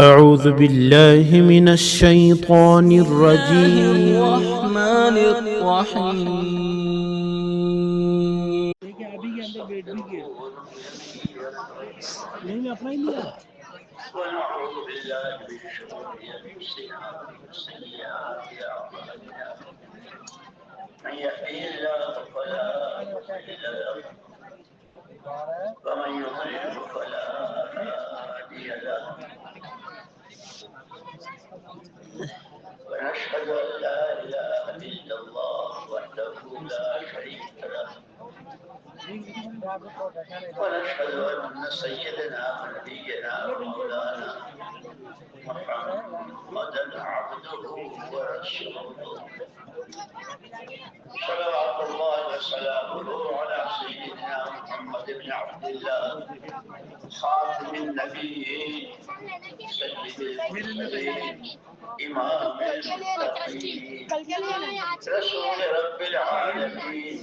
أعوذ بالله من الشيطان الرجيم. الرحمن الرحيم. ونعوذ بالله من شرور انفسنا ومن سيئات اعمالنا من يهده الله فلا مضل له ومن يضلل فلا هادي له ونشهد ان لا اله الا الله وحده لا شريك له ونشهد ان سيدنا ونبينا ومولانا محمدا عبده ورسوله صلوات الله وسلامه على سيدنا محمد بن عبد الله خاتم النبيين سيد المرسلين إمام المتقين رسول رب العالمين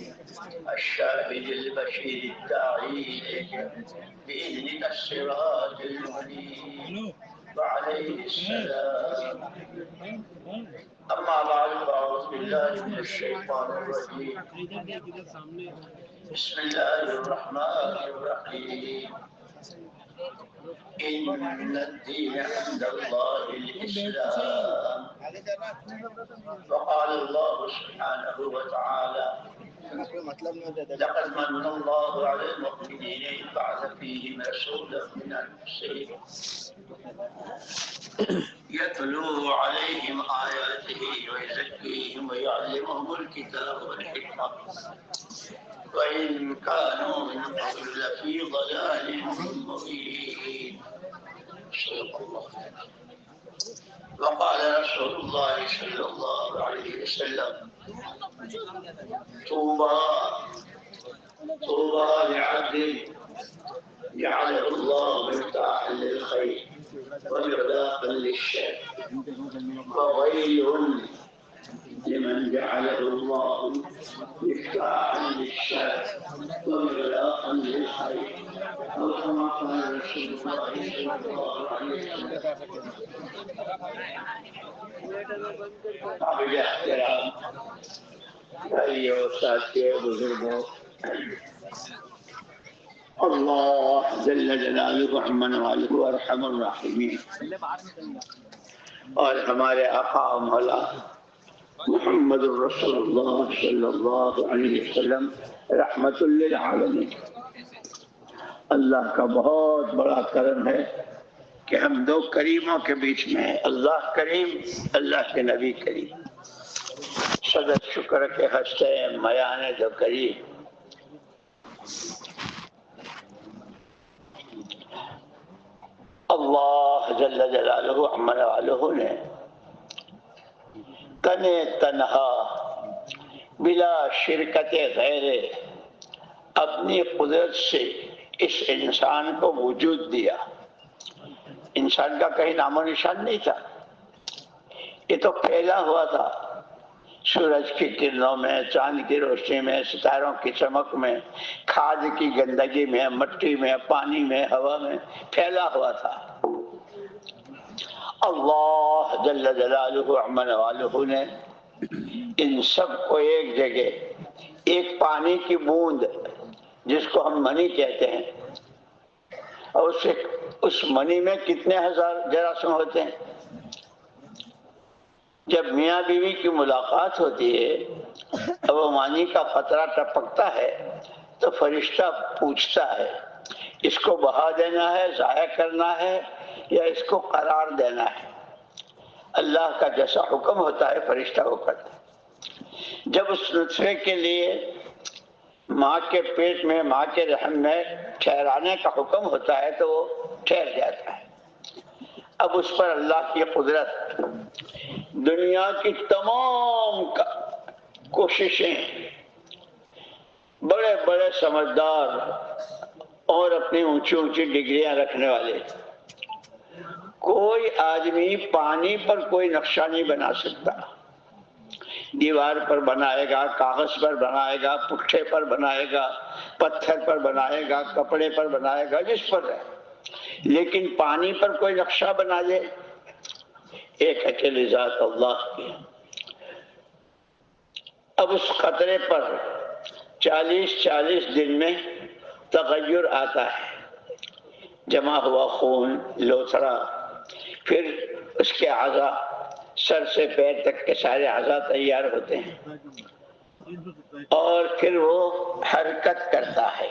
الشاهد البشير الداعي إليك بإذنك الصراط المنيب وعليه السلام. أما بعد فأعوذ بالله من الشيطان الرجيم. بسم الله الرحمن الرحيم. إن الدين عند الله الإسلام. وقال الله سبحانه وتعالى لقد من الله على المؤمنين إذ بعث فيهم رسولا من أنفسهم يتلو عليهم آياته ويزكيهم ويعلمهم الكتاب والحكمة وإن كانوا من قبل لفي ضلال مبين. صدق الله. وقال رسول الله صلى الله عليه وسلم طوبى لعبد جعله الله مفتاحا للخير ومغلاقا للشر وويل لمن جعله الله مفتاحا للشر ومغلاقا للخير أو كما قال رسول الله صلى الله عليه وسلم. قابل احترام بھائیو ساتھیو بزرگوں، اللہ جل جلالہ امن والہ ارحم الراحمین اور ہمارے آقا و مولا محمد رسول اللہ صلی اللہ علیہ وسلم رحمت للعالمین. اللہ کا بہت بڑا کرم ہے کہ ہم دو کریموں کے بیچ میں ہیں، اللہ کریم، اللہ کے نبی کریم. صدر شکر کے ہستے میان دو کریم. اللہ جل جلالہ امن والہ نے تنے تنہا بلا شرکت غیر اپنی قدرت سے اس انسان کو وجود دیا. انسان کا کہیں نام و نشان نہیں تھا، یہ تو پھیلا ہوا تھا سورج کی کرنوں میں، چاند کی روشنی میں، ستاروں کی چمک میں، کھاد کی گندگی میں، مٹی میں، پانی میں، ہوا میں پھیلا ہوا تھا. اللہ جل جلالہ امن والہ نے ان سب کو ایک جگہ، ایک پانی کی بوند جس کو ہم منی کہتے ہیں، اور اس منی میں کتنے ہزار جراثیم ہوتے ہیں. جب میاں بیوی کی ملاقات ہوتی ہے اور وہ مانی کا قطرہ ٹپکتا ہے تو فرشتہ پوچھتا ہے اس کو بہا دینا ہے، ضائع کرنا ہے، یا اس کو قرار دینا ہے. اللہ کا جیسا حکم ہوتا ہے فرشتہ وہ کرتا ہے. جب اس نطفے کے لیے ماں کے پیٹ میں، ماں کے رحم میں ٹھہرانے کا حکم ہوتا ہے تو وہ ٹھہر جاتا ہے. اب اس پر اللہ کی قدرت، دنیا کی تمام کوششیں، بڑے بڑے سمجھدار اور اپنی اونچی اونچی ڈگریاں رکھنے والے، کوئی آدمی پانی پر کوئی نقشہ نہیں بنا سکتا. دیوار پر بنائے گا، کاغذ پر بنائے گا، پٹھے پر بنائے گا، پتھر پر بنائے گا، کپڑے پر بنائے گا، جس پر ہے. لیکن پانی پر کوئی نقشہ بنا دے، ایک اکیلی ذات اللہ کی۔ اب اس قطرے پر 40 دن میں تغیر آتا ہے، جمع ہوا خون، لوتھڑا، پھر اس کے اعضاء، سر سے پیر تک کے سارے اعضاء تیار ہوتے ہیں، اور پھر وہ حرکت کرتا ہے۔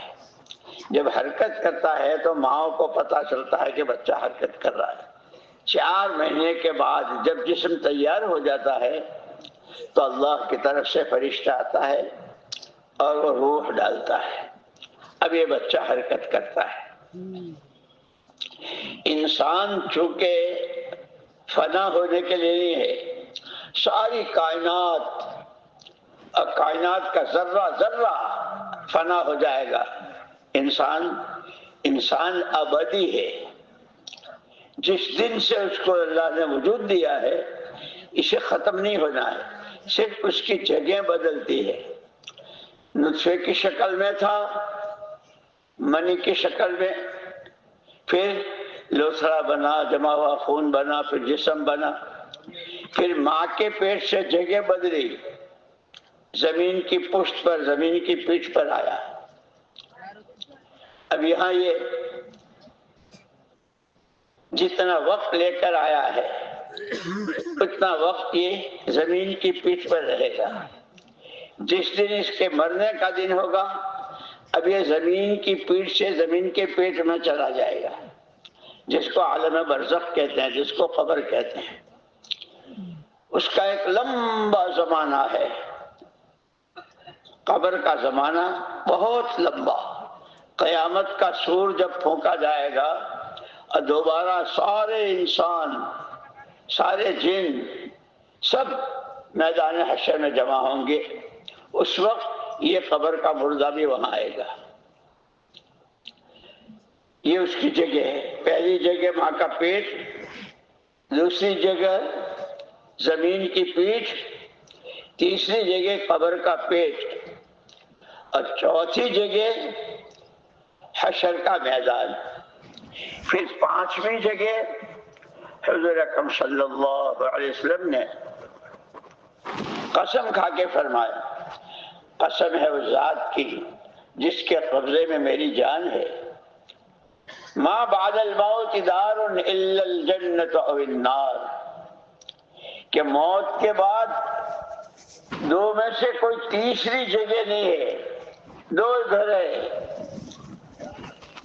جب حرکت کرتا ہے تو ماں کو پتا چلتا ہے کہ بچہ حرکت کر رہا ہے۔ 4 مہینے کے بعد جب جسم تیار ہو جاتا ہے تو اللہ کی طرف سے فرشتہ آتا ہے اور وہ روح ڈالتا ہے، اب یہ بچہ حرکت کرتا ہے۔ انسان چونکہ فنا ہونے کے لیے نہیں ہے، ساری کائنات اور کائنات کا ذرہ ذرہ فنا ہو جائے گا، انسان ابدی ہے۔ جس دن سے اس کو اللہ نے وجود دیا ہے اسے ختم نہیں ہونا ہے، صرف اس کی جگہ بدلتی ہے۔ نطفے کی شکل میں تھا، منی کی شکل میں، پھر لوتھڑا بنا، جمع ہوا خون بنا، پھر جسم بنا، پھر ماں کے پیٹ سے جگہ بدلی، زمین کی پشت پر، زمین کی پیٹھ پر آیا۔ اب یہاں یہ جتنا وقت لے کر آیا ہے اتنا وقت یہ زمین کی پیٹھ پر رہے گا۔ جس دن اس کے مرنے کا دن ہوگا اب یہ زمین کی پیٹھ سے زمین کے پیٹ میں چلا جائے گا، جس کو عالم برزخ کہتے ہیں، جس کو قبر کہتے ہیں۔ اس کا ایک لمبا زمانہ ہے، قبر کا زمانہ بہت لمبا۔ قیامت کا سور جب پھونکا جائے گا اور دوبارہ سارے انسان، سارے جن، سب میدان حشر میں جمع ہوں گے، اس وقت یہ قبر کا مردہ بھی وہاں آئے گا۔ یہ اس کی جگہ ہے، پہلی جگہ ماں کا پیٹ، دوسری جگہ زمین کی پیٹھ، تیسری جگہ قبر کا پیٹ، اور چوتھی جگہ حشر کا میدان۔ پھر 5ویں جگہ حضور اکرم صلی اللہ علیہ وسلم نے قسم کھا کے فرمایا، قسم ہے اس ذات کی جس کے قبضے میں میری جان ہے، ما بعد الموت دار الا الجنت او النار، کہ موت کے بعد 2 میں سے کوئی تیسری جگہ نہیں ہے، 2 گھر ہے،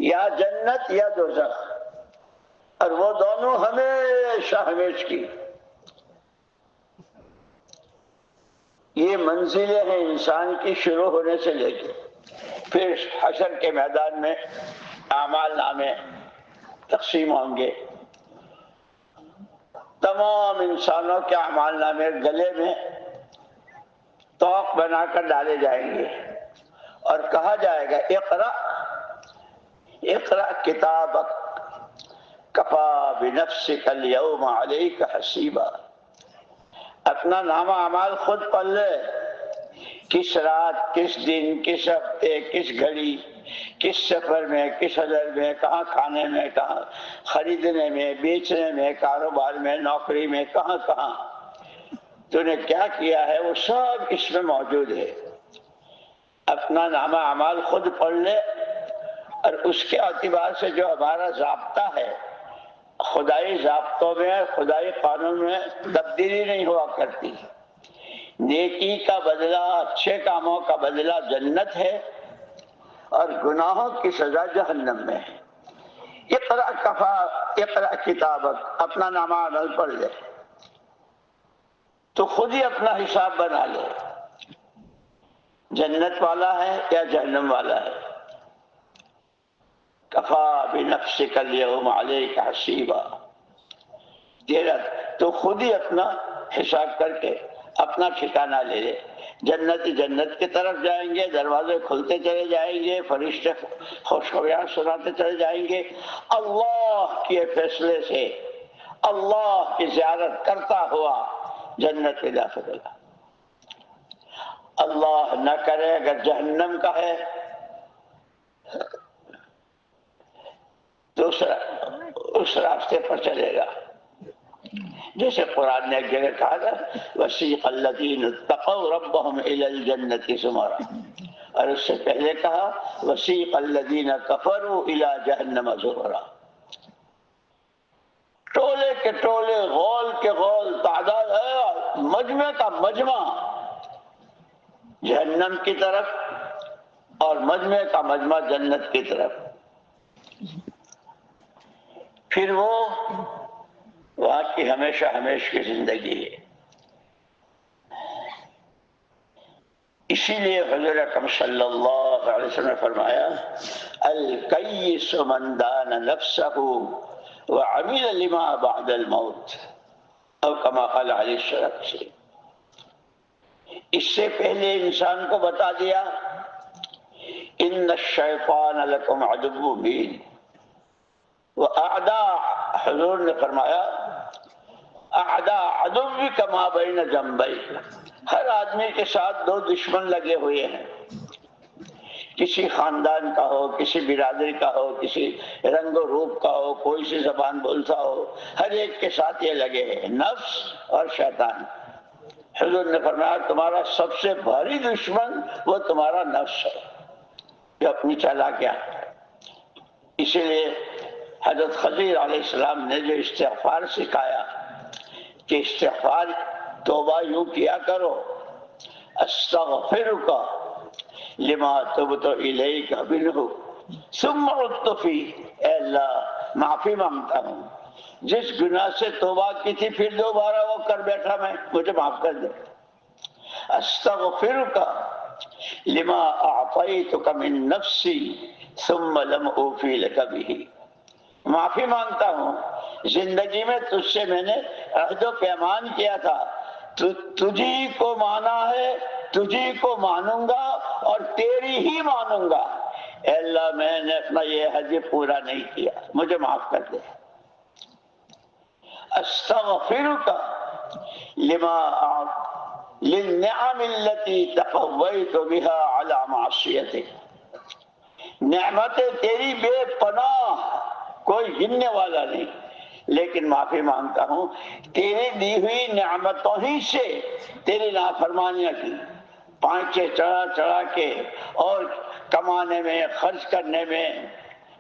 یا جنت یا دوزخ، اور وہ دونوں ہمیشہ ہمیش کی۔ یہ منزلیں ہیں انسان کی شروع ہونے سے لے کے، پھر حشر کے میدان میں اعمال نامے تقسیم ہوں گے، تمام انسانوں کے اعمال نامے گلے میں توق بنا کر ڈالے جائیں گے اور کہا جائے گا اقرأ اقرأ کتابک کفا بنفسک اليوم علیک حسیبا، اپنا نامہ اعمال خود پڑھ لے، کس رات، کس دن، کس ہفتے، کس گھڑی، کس سفر میں، کس حضر میں، کہاں کھانے میں، کہاں خریدنے میں، بیچنے میں، کاروبار میں، نوکری میں، کہاں کہاں تو نے کیا کیا ہے وہ سب اس میں موجود ہے۔ اپنا نامہ اعمال خود پڑھ لے، اور اس کے اعتبار سے جو ہمارا ضابطہ ہے، خدائی ضابطوں میں، خدائی قانون میں تبدیلی نہیں ہوا کرتی۔ نیکی کا بدلہ، اچھے کاموں کا بدلہ جنت ہے، اور گناہوں کی سزا جہنم میں ہے۔ اقرأ کفا اقرأ کتابک، اپنا نامہ عمل پڑھ لے تو خود ہی اپنا حساب بنا لے، جنت والا ہے یا جہنم والا ہے۔ کفا بنفسک اليوم علیک حسیبا، تیرا تو خود ہی اپنا حساب کر کے اپنا ٹھکانہ لے لے۔ جنت کی طرف جائیں گے، دروازے کھلتے چلے جائیں گے، فرشتے خوشخبریاں سناتے چلے جائیں گے، اللہ کے فیصلے سے اللہ کی زیارت کرتا ہوا جنت میں داخل ہوگا۔ اللہ نہ کرے اگر جہنم کا ہے دوسرا اس راستے پر چلے گا. جیسے قرآن نے ایک جگہ کہا تھا وسیق الذین اتقوا ربهم الی الجنۃ زمرا، اور اس سے پہلے کہا وسیق الذین کفروا الی جہنم زمرا. ٹولے کے ٹولے، غول کے غول، تعداد ہے، مجمع کا مجمع جہنم کی طرف اور مجمع کا مجمع جنت کی طرف. پھر وہ وہاں کی ہمیشہ ہمیش کی زندگی ہے. اسی لیے حضور اکرم صلی اللہ علیہ وسلم نے فرمایا الکیس من دان نفسہ وعمل لما بعد الموت، او کما قال علیہ السلام. اس سے پہلے انسان کو بتا دیا ان الشیطان لکم عدو مبین واعداء، حضور نے فرمایا اعداء عدوک ما بین جنبیک، ہر آدمی کے ساتھ دو دشمن لگے ہوئے ہیں، کسی خاندان کا ہو، کسی برادری کا ہو، کسی رنگ و روپ کا ہو، کوئی سی زبان بولتا ہو، ہر ایک کے ساتھ یہ لگے ہیں، نفس اور شیطان. حضور نے فرمایا تمہارا سب سے بھاری دشمن وہ تمہارا نفس ہے جو اپنی چالاکیاں. اسی لیے حضرت خضر علیہ السلام نے جو استغفار سکھایا کہ استغفار توبہ یوں کیا کرو استغفرک لما تبت الیک منہ ثم عدت فیہ، اے اللہ معافی مانگتا ہوں جس گناہ سے توبہ کی تھی پھر دوبارہ وہ کر بیٹھا میں، مجھے معاف کر دے. استغفرک لما اعطیتک من نفسی ثم لم اوفی لک بہ، معافی مانگتا ہوں زندگی میں تجھ سے میں نے عہد و پیمان کیا تھا، تجھی کو مانا ہے، تجھی کو مانوں گا اور تیری ہی مانوں گا. اے اللہ میں نے اپنا یہ حج پورا نہیں کیا، مجھے معاف کر دے. استغفرک لما للنعم التي تقویت بها على معصیتک، نعمتیں تیری بے پناہ، کوئی گننے والا نہیں، لیکن معافی مانگتا ہوں تیری دی ہوئی نعمتوں ہی سے تیری نافرمانیاں کی، پانچے چڑھا چڑھا کے اور کمانے میں، خرچ کرنے میں،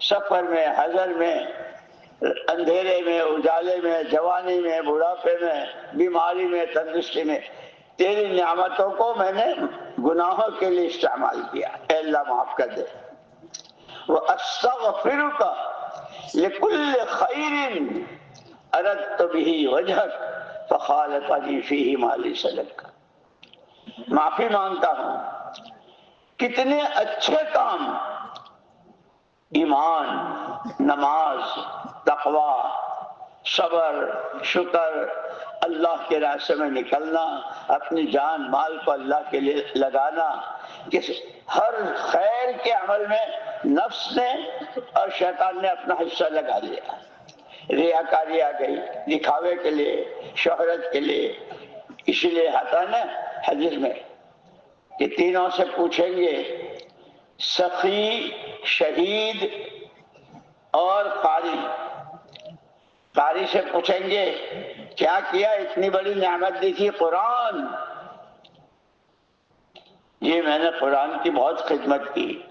سفر میں، حضر میں، اندھیرے میں، اجالے میں، جوانی میں، بڑھاپے میں، بیماری میں، تندرستی میں، تیری نعمتوں کو میں نے گناہوں کے لیے استعمال کیا، اے اللہ معاف کر دے. وَأَسْتَغْفِرُكَ لِكُلِّ خَيْرٍ أَرَدْتُ بِهِ وَجْهَكَ فَخَالَفَنِي فِيهِ مَا لَيْسَ لَكَ، معافی مانگتا ہوں کتنے اچھے کام، ایمان، نماز، تقوی، صبر، شکر، اللہ کے راستے میں نکلنا، اپنی جان مال کو اللہ کے لیے لگانا، کہ ہر خیر کے عمل میں نفس نے اور شیطان نے اپنا حصہ لگا لیا. ریاکاری آ گئی، دکھاوے کے لیے، شہرت کے لیے. اسی لیے آتا نا حدیث میں کہ تینوں سے پوچھیں گے، سخی، شہید اور قاری. قاری سے پوچھیں گے کیا کیا، اتنی بڑی نعمت دی تھی قرآن، یہ میں نے قرآن کی بہت خدمت کی،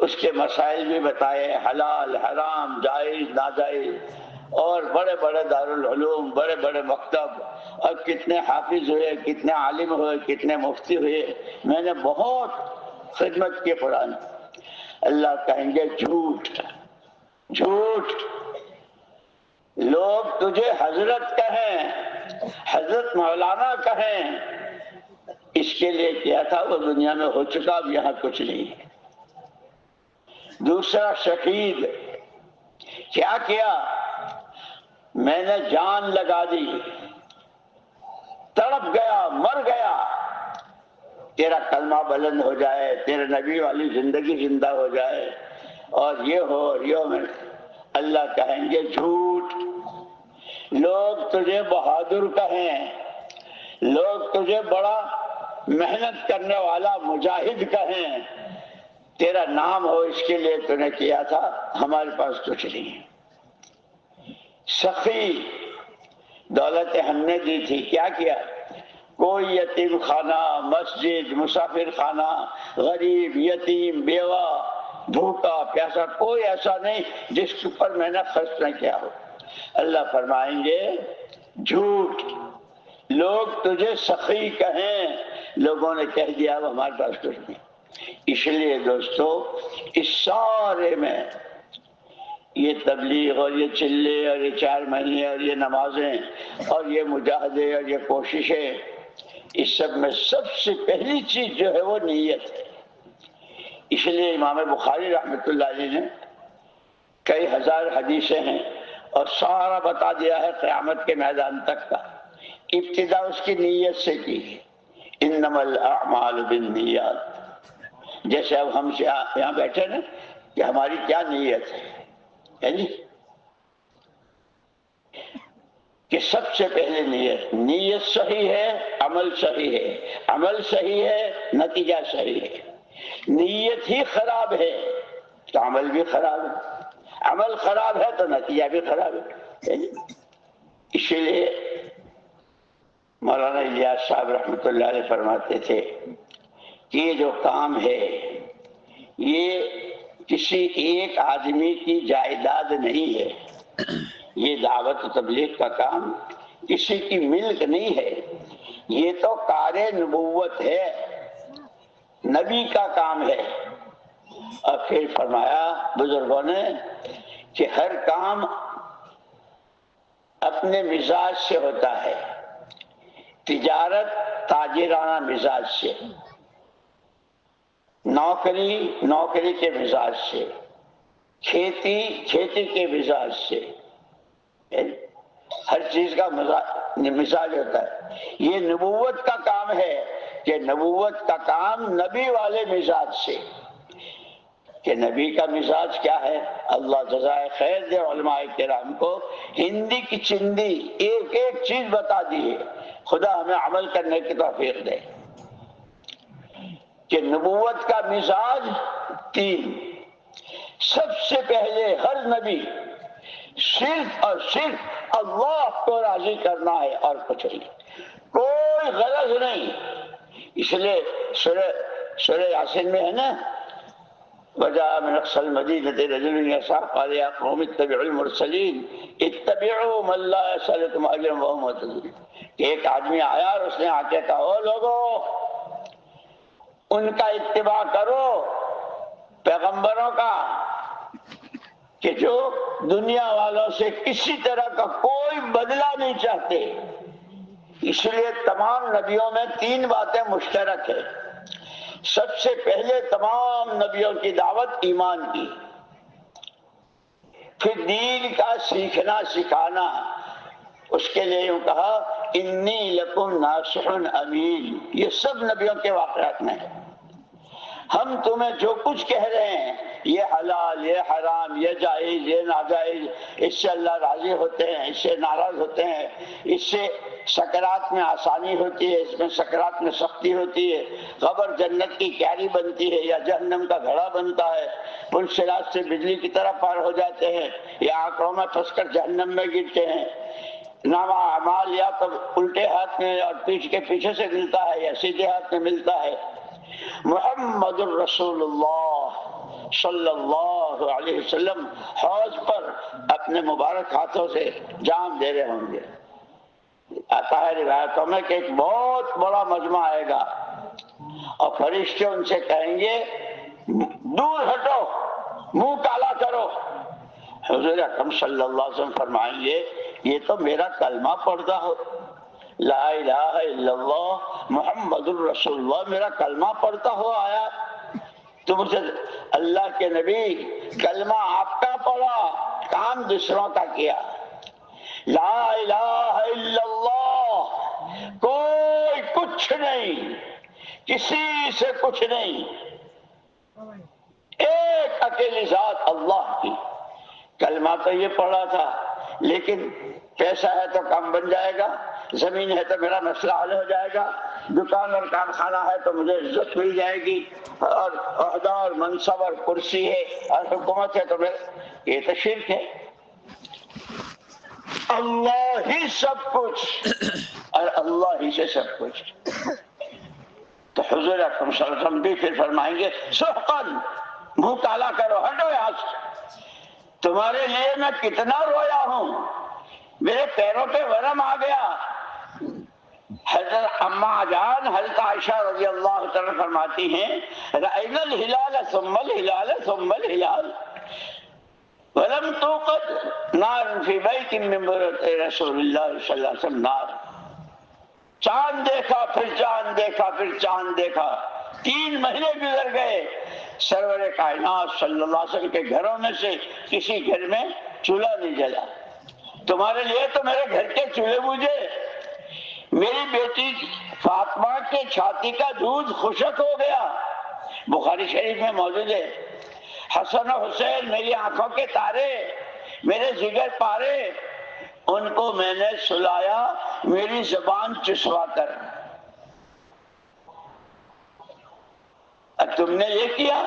اس کے مسائل بھی بتائے، حلال، حرام، جائز، ناجائز، اور بڑے بڑے دارالعلوم، بڑے بڑے مکتب، اور کتنے حافظ ہوئے، کتنے عالم ہوئے، کتنے مفتی ہوئے، میں نے بہت خدمت کی قرآن. اللہ کہیں گے جھوٹ، جھوٹ. لوگ تجھے حضرت کہیں، حضرت مولانا کہیں، اس کے لیے کیا تھا، وہ دنیا میں ہو چکا، اب یہاں کچھ نہیں ہے. دوسرا شہید، کیا کیا، میں نے جان لگا دی، تڑپ گیا، مر گیا، تیرا کلمہ بلند ہو جائے، تیرے نبی والی زندگی زندہ ہو جائے، اور یہ ہو اور یہ ہو. میں اللہ کہیں گے جھوٹ. لوگ تجھے بہادر کہیں، لوگ تجھے بڑا محنت کرنے والا مجاہد کہیں، تیرا نام ہو اس کے لیے تو نے کیا تھا، ہمارے پاس کچھ نہیں ہے. سخی دولت ہم نے دی تھی، کیا کیا؟ کوئی یتیم خانہ، مسجد، مسافر خانہ، غریب، یتیم، بیوہ، بھوکا پیاسا کوئی ایسا نہیں جس کے اوپر میں نے خرچ نہ کیا ہو۔ اللہ فرمائیں گے جھوٹ، لوگ تجھے سخی کہیں، لوگوں نے کہہ دیا وہ ہمارے پاس کچھ نہیں۔ اس لیے دوستو اس سارے میں یہ تبلیغ اور یہ چلے اور یہ 4 مہینے اور یہ نمازیں اور یہ مجاہدے اور یہ کوششیں، اس سب میں سب سے پہلی چیز جو ہے وہ نیت ہے۔ اس لیے امام بخاری رحمۃ اللہ علیہ نے کئی ہزار حدیثیں ہیں اور سارا بتا دیا ہے قیامت کے میدان تک کا۔ ابتدا اس کی نیت سے کی، انما الاعمال بالنیات۔ جیسے اب ہم یہاں بیٹھے نا کہ ہماری کیا نیت ہے جی، کہ سب سے پہلے نیت صحیح ہے، عمل صحیح ہے، عمل صحیح ہے، نتیجہ صحیح ہے۔ نیت ہی خراب ہے تو عمل بھی خراب ہے، عمل خراب ہے تو نتیجہ بھی خراب ہے۔ اسی لیے مولانا الیاس صاحب رحمۃ اللہ علیہ فرماتے تھے کہ یہ جو کام ہے یہ کسی ایک آدمی کی جائیداد نہیں ہے، یہ دعوت و تبلیغ کا کام کسی کی ملک نہیں ہے، یہ تو کار نبوت ہے، نبی کا کام ہے۔ اور پھر فرمایا بزرگوں نے کہ ہر کام اپنے مزاج سے ہوتا ہے، تجارت تاجرانہ مزاج سے، نوکری کے مزاج سے، کھیتی کے مزاج سے، ہر چیز کا مزاج ہوتا ہے۔ یہ نبوت کا کام ہے کہ نبوت کا کام نبی والے مزاج سے، کہ نبی کا مزاج کیا ہے؟ اللہ جزائے خیر دے علماء کرام کو ہندی کی چندی ایک ایک چیز بتا دی ہے، خدا ہمیں عمل کرنے کی توفیق دے۔ کہ نبوت کا مزاج 3، سب سے پہلے ہر نبی صرف اور صرف اللہ کو راضی کرنا ہے اور کچھ نہیں، کوئی غرض نہیں۔ اس لیے سورہ یاسین میں ہے نا، وجاء من اقصى المدينة رجل يسعى قال يا قوم اتبعوا المرسلين اتبعوا من لا يسألكم أجرا وهم مهتدون۔ ایک آدمی آیا اور اس نے آ کے کہا او لوگو ان کا اتباع کرو، پیغمبروں کا، کہ جو دنیا والوں سے کسی طرح کا کوئی بدلہ نہیں چاہتے۔ اس لیے تمام نبیوں میں 3 باتیں مشترک ہیں۔ سب سے پہلے تمام نبیوں کی دعوت ایمان کی، پھر دین کا سیکھنا سکھانا، اس کے لیے یوں کہا انی لکم ناصح امین۔ یہ سب نبیوں کے واقعات میں ہے۔ ہم تمہیں جو کچھ کہہ رہے ہیں، یہ حلال، یہ حرام، یہ جائز، یہ ناجائز، اس سے اللہ راضی ہوتے ہیں، اس سے ناراض ہوتے ہیں، اس سے سکرات میں آسانی ہوتی ہے، اس میں سکرات میں سختی ہوتی ہے، قبر جنت کی کیاری بنتی ہے یا جہنم کا گھڑا بنتا ہے، پل صراط سے بجلی کی طرح پار ہو جاتے ہیں یا آنکڑوں میں پھنس کر جہنم میں گرتے ہیں۔ نامہ اعمال یا تو الٹے ہاتھ میں اور پیٹھ کے پیچھے سے ملتا ہے یا سیدھے ہاتھ میں ملتا ہے۔ محمد الرسول اللہ صلی اللہ علیہ وسلم حوض پر اپنے مبارک ہاتھوں سے جام دے رہے ہوں گے۔ آتا ہے روایتوں میں کہ ایک بہت بڑا مجمع آئے گا اور فرشتے ان سے کہیں گے دور ہٹو، منہ کالا کرو۔ حضور اکرم صلی اللہ علیہ وسلم فرمائیں گے یہ تو میرا کلمہ پڑھتا ہو، لا الہ الا اللہ محمد الرسول اللہ، میرا کلمہ پڑھتا ہو آیا تو مجھے اللہ کے نبی کلمہ آپ کا پڑھا، کام دوسروں کا کیا۔ لا الہ الا اللہ، کوئی کچھ نہیں، کسی سے کچھ نہیں، ایک اکیلی ذات اللہ کی۔ کلمہ تو یہ پڑھا تھا، لیکن پیسہ ہے تو کام بن جائے گا، زمین ہے تو میرا مسئلہ حل ہو جائے گا، دکان اور کارخانہ ہے تو مجھے عزت مل جائے گی، اور عہدہ اور منصب اور کرسی ہے اور حکومت ہے تو یہ تو شرک ہے۔ اللہ ہی سب کچھ اور اللہ ہی سے سب کچھ. تو حضور اکرم صلی اللہ علیہ وسلم بھی پھر فرمائیں گے سحقاً، منہ کالا کرو، ہٹو یہاں سے. تمہارے لیے میں کتنا رویا ہوں، میرے پیروں پہ ورم آ گیا. حضرت اما جان حضرت عائشہ رضی اللہ تعالیٰ فرماتی ہیں رأینا الہلال ثم الہلال ثم الہلال ولم توقد نار فی بیت من بیوت رسول اللہ صلی اللہ علیہ وسلم نار. چاند دیکھا پھر چاند دیکھا پھر چاند دیکھا، 3 مہینے گزر گئے، سرور کائنات صلی اللہ علیہ وسلم کے گھروں میں سے کسی گھر میں چولہا نہیں جلا. تمہارے لیے تو میرے گھر کے چولہے بوجھے. میری بیٹی فاطمہ کے چھاتی کا دودھ خشک ہو گیا، بخاری شریف میں موجود ہے. حسن و حسین میری آنکھوں کے تارے، میرے جگر پارے، ان کو میں نے سلایا میری زبان چسوا کر. تم نے یہ کیا،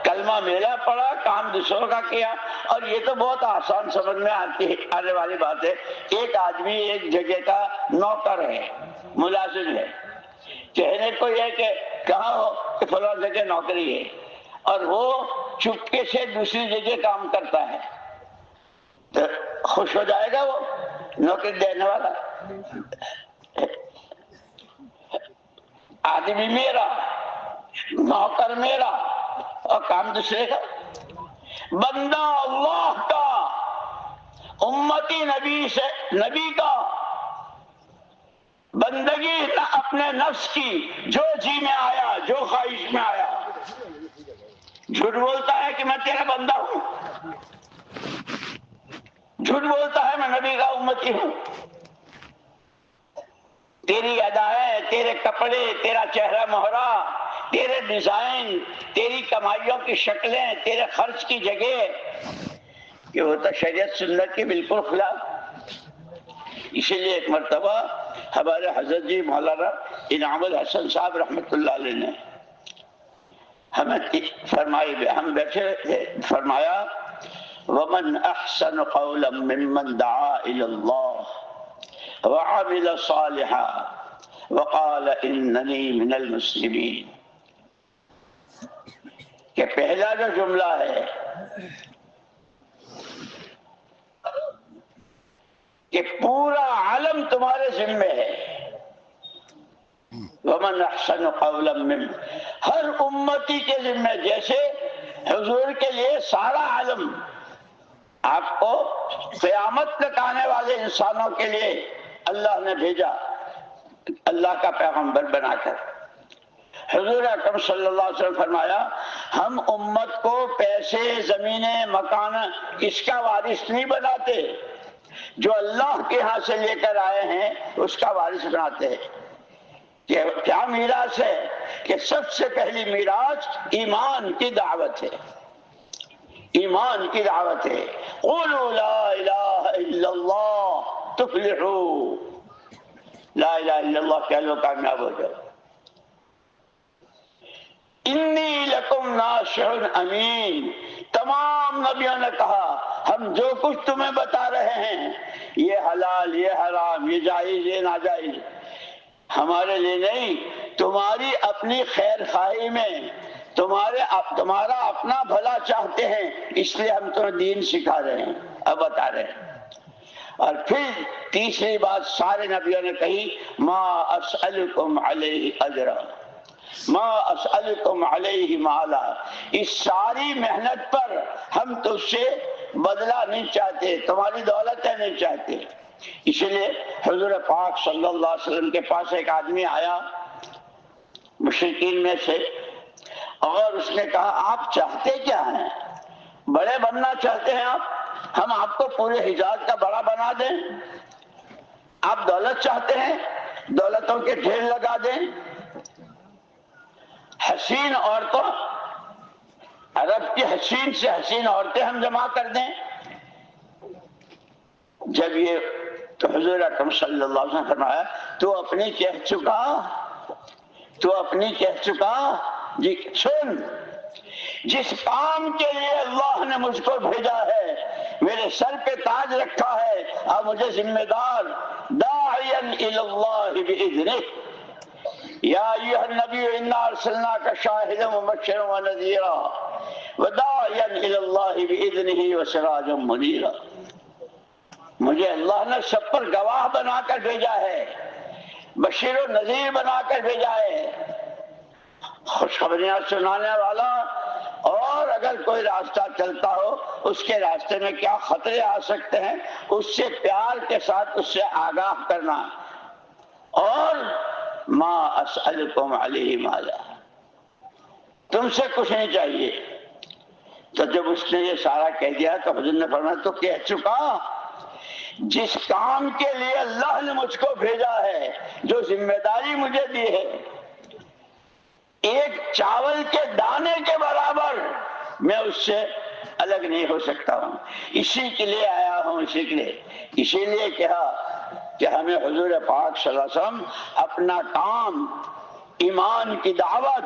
کلمہ میرا پڑھا، کام دوسروں کا کیا. اور یہ تو بہت آسان سمجھ میں آنے والی بات ہے. ایک آدمی ایک جگہ کا نوکر ہے، ملازم ہے، کہنے کو یہ کہ کہاں ہو کہ فلاں جگہ نوکری ہے، اور وہ چپکے سے دوسری جگہ کام کرتا ہے، تو خوش ہو جائے گا وہ نوکری دینے والا؟ آدمی میرا، نوکر میرا، اور کام دوسرے کا. بندہ اللہ کا، امتی نبی کا، بندگی اپنے نفس کی، جو جی میں آیا، جو خواہش میں آیا. جھوٹ بولتا ہے کہ میں تیرا بندہ ہوں، جھوٹ بولتا ہے میں نبی کا امتی ہوں. تیری ادائیں، تیرے کپڑے، تیرا چہرہ مہرا، تیرے ڈیزائن، تیری کمائیوں کی شکلیں، تیرے خرچ کی جگہ، یہ ہوتا شریعت سنت کے بالکل خلاف. اسی لیے ایک مرتبہ ہمارے حضرت جی مولانا انعام الحسن صاحب رحمۃ اللہ علیہ نے ہمیں فرمائی، ہم بیٹھے تھے، فرمایا وَمَنْ أَحْسَنُ قَوْلًا مِّمَّنْ دَعَا إِلَى اللَّهِ وَعَمِلَ صَالِحًا وَقَالَ إِنَّنِي مِنَ الْمُسْلِمِينَ. کہ پہلا جو جملہ ہے کہ پورا عالم تمہارے ذمے ہے. وَمَنْ أَحْسَنُ قَوْلًا مِّمَّنْ، ہر امتی کے ذمے، جیسے حضور کے لیے سارا عالم، آپ کو قیامت تک آنے والے انسانوں کے لیے اللہ نے بھیجا، اللہ کا پیغمبر بنا کر. حضور اکرم صلی اللہ علیہ وسلم فرمایا ہم امت کو پیسے، زمینیں، مکان اس کا وارث نہیں بناتے، جو اللہ کے ہاں سے لے کر آئے ہیں اس کا وارث بناتے ہیں. کہ کیا میراث ہے؟ کہ سب سے پہلی میراث ایمان کی دعوت ہے. ایمان کی دعوت ہے. قولوا لا الہ الا اللہ تفلحوا، لا الہ الا اللہ کہہ لو کامیاب ہو جاؤ. انی لکم ناصح امین، تمام نبیوں نے کہا ہم جو کچھ تمہیں بتا رہے ہیں، یہ حلال، یہ حرام، یہ جائز، یہ ناجائز، ہمارے لیے نہیں، تمہاری اپنی خیر خواہی میں، تمہارا اپنا بھلا چاہتے ہیں، اس لیے ہم تمہیں دین سکھا رہے ہیں، اب بتا رہے ہیں. اور پھر تیسری بات سارے نبیوں نے کہی ما اسألکم علیہ اجرا، ما اسألکم علیہ مالا، اس ساری محنت پر ہم تجھ سے بدلہ نہیں چاہتے، تمہاری دولتیں نہیں چاہتے. اس لیے حضور پاک صلی اللہ علیہ وسلم کے پاس ایک آدمی آیا مشرکین میں سے، اور اس نے کہا آپ چاہتے کیا ہیں؟ بڑے بننا چاہتے ہیں آپ؟ ہم آپ کو پورے حجاز کا بڑا بنا دیں. آپ دولت چاہتے ہیں؟ دولتوں کے ڈھیر لگا دیں. حسین عورتوں، عرب کی حسین سے حسین عورتیں ہم جمع کر دیں. جب یہ تو حضور اکرم صلی اللہ علیہ وسلم فرمایا تو اپنی کہہ چکا، تو اپنی کہہ چکا. جی سن، جس کام کے لیے اللہ نے مجھ کو بھیجا ہے میرے سر پہ تاج رکھا ہے اور مجھے ذمہ دار داعیا الی اللہ باذنہ یا ایھا النبی انا ارسلناک شاہدا ومبشرا ونذیرا وداعیا الی اللہ باذنہ وسراجا منیرا. مجھے اللہ نے سب پر گواہ بنا کر بھیجا ہے، بشیر و نذیر بنا کر بھیجا ہے، خوشخبریاں سنانے والا. اور اگر کوئی راستہ چلتا ہو اس کے راستے میں کیا خطرے آ سکتے ہیں اس سے پیار کے ساتھ اس سے آگاہ کرنا. اور ما اسألکم علیہ مالا، تم سے کچھ نہیں چاہیے. تو جب اس نے یہ سارا کہہ دیا تو حضور نے فرمایا تو کہہ چکا، جس کام کے لیے اللہ نے مجھ کو بھیجا ہے، جو ذمہ داری مجھے دی ہے، ایک چاول کے دانے کے برابر میں اس سے الگ نہیں ہو سکتا ہوں. اسی کے لیے آیا ہوں، اسی لیے کہا کہ ہمیں حضور پاک صلی اللہ علیہ وسلم اپنا کام، ایمان کی دعوت،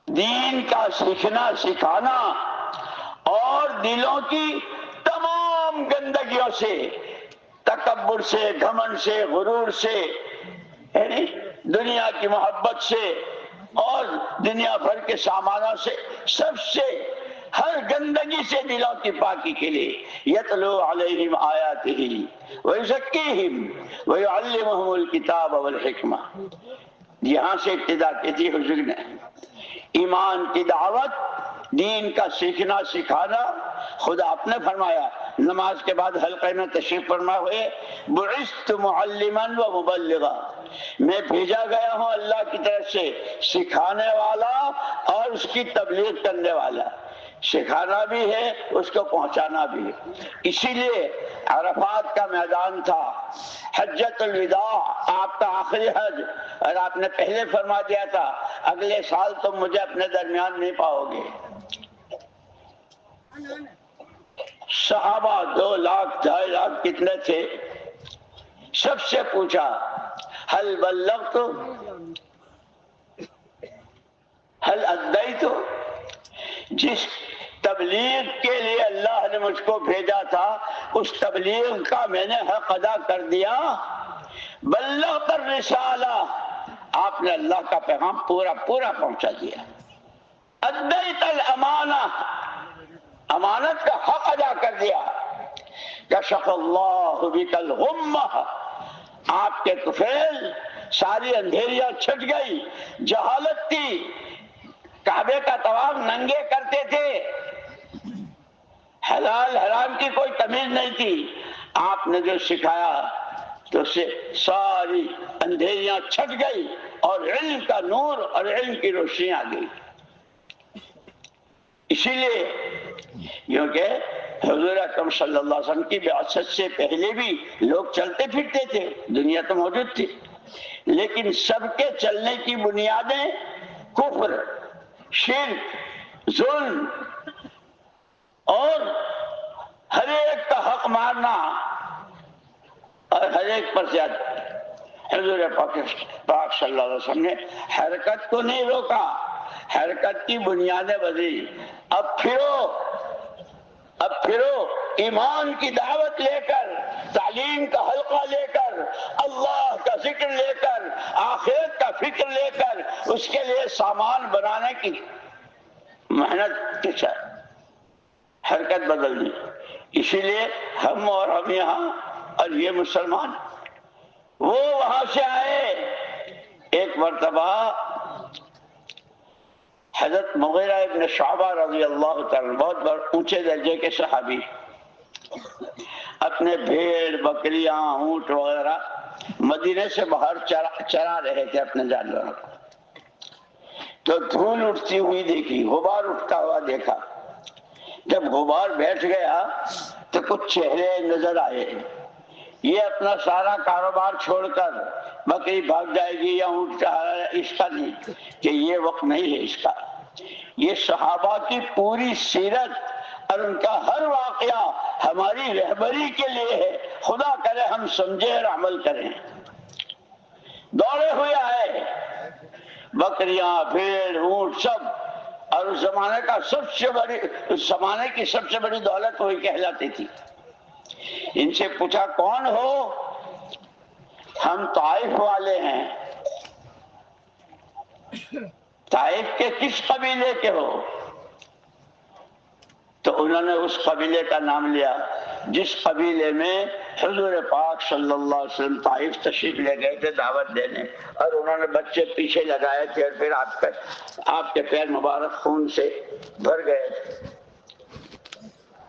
دین کا سیکھنا سکھانا اور دلوں کی تمام گندگیوں سے، تکبر سے، گھمنڈ سے، غرور سے، یعنی دنیا کی محبت سے اور دنیا بھر کے سامانوں سے، سب سے، ہر گندگی سے دلوں کی پاکی کے لیے یتلو علیہم آیاتہ ویزکیہم ویعلمہم الکتاب والحکمہ. یہاں سے ابتدا کی تھی حضور نے. ایمان کی دعوت، دین کا سیکھنا سکھانا. خدا آپ نے فرمایا نماز کے بعد حلقے میں تشریف فرما ہوئے، بعثت معلما و مبلغا، میں بھیجا گیا ہوں اللہ کی طرف سے سکھانے والا اور اس کی تبلیغ کرنے والا. سکھانا بھی ہے، اس کو پہنچانا بھی ہے. اسی لیے عرفات کا میدان تھا، حجۃ الوداع، آپ کا آخری حج، اور آپ نے پہلے فرما دیا تھا اگلے سال تم مجھے اپنے درمیان نہیں پاؤ گے. صحابہ 2 لاکھ 2.5 لاکھ کتنے تھے، سب سے پوچھا حل بلغت حل ادیت. جس تبلیغ کے لیے اللہ نے مجھ کو بھیجا تھا اس تبلیغ کا میں نے حق ادا کر دیا. بلغت الرسالہ، آپ نے اللہ کا پیغام پورا پہنچا دیا. ادیت الامانہ، امانت کا حق ادا کر دیا. کشف اللہ بک الغمہ، آپ کے طفیل ساری اندھیریاں چھٹ گئی. جہالت تھی، کعبے کا طواف ننگے کرتے تھے، حلال حرام کی کوئی تمیز نہیں تھی. آپ نے جو سکھایا تو اس سے ساری اندھیریاں چھٹ گئی اور علم کا نور اور علم کی روشنی آ گئی. اسی لیے کیونکہ حضور اکرم صلی اللہ علیہ وسلم کی بعثت سے پہلے بھی لوگ چلتے پھرتے تھے، دنیا تو موجود تھی، لیکن سب کے چلنے کی بنیادیں کفر، شرک، ظلم اور ہر ایک کا حق مارنا اور ہر ایک پر زیادہ. حضور پاک صلی اللہ علیہ وسلم نے حرکت کو نہیں روکا، حرکت کی بنیادیں بدلی. اب پھرو ایمان کی دعوت لے کر، تعلیم کا حلقہ لے کر، اللہ کا ذکر لے کر، آخرت کا فکر لے کر، اس کے لیے سامان بنانے کی محنت کے ساتھ حرکت بدلنی. اسی لیے ہم یہاں اور یہ مسلمان، وہ وہاں سے آئے. ایک مرتبہ حضرت مغیرہ ابن شعبہ رضی اللہ تعالیٰ، بہت اونچے درجے کے صحابی، اپنے بھیڑ بکریاں اونٹ وغیرہ مدینے سے باہر چرا رہے تھے اپنے جانوروں کو. تو دھول اٹھتی ہوئی دیکھی، غبار اٹھتا ہوا دیکھا. جب غبار بیٹھ گیا تو کچھ چہرے نظر آئے. یہ اپنا سارا کاروبار چھوڑ کر بکری بھاگ جائے گی یا اونٹ، اس کا نہیں، کہ یہ وقت نہیں ہے اس کا. یہ صحابہ کی پوری سیرت اور ان کا ہر واقعہ ہماری رہبری کے لیے ہے. خدا کرے ہم سمجھیں اور عمل کریں. دوڑے ہوئے آئے، بکریاں، بھیڑ، اونٹ سب اور اس زمانے کا اس زمانے کی سب سے بڑی دولت وہی کہلاتی تھی۔ ان سے پوچھا کون ہو؟ ہم طائف والے ہیں۔ طائف کے کس قبیلے کے ہو؟ تو انہوں نے اس قبیلے کا نام لیا جس قبیلے میں حضور پاک صلی اللہ علیہ وسلم طائف تشریف لے گئے تھے دعوت دینے، اور انہوں نے بچے پیچھے لگائے تھے اور پھر آپ کے پیر مبارک خون سے بھر گئے تھے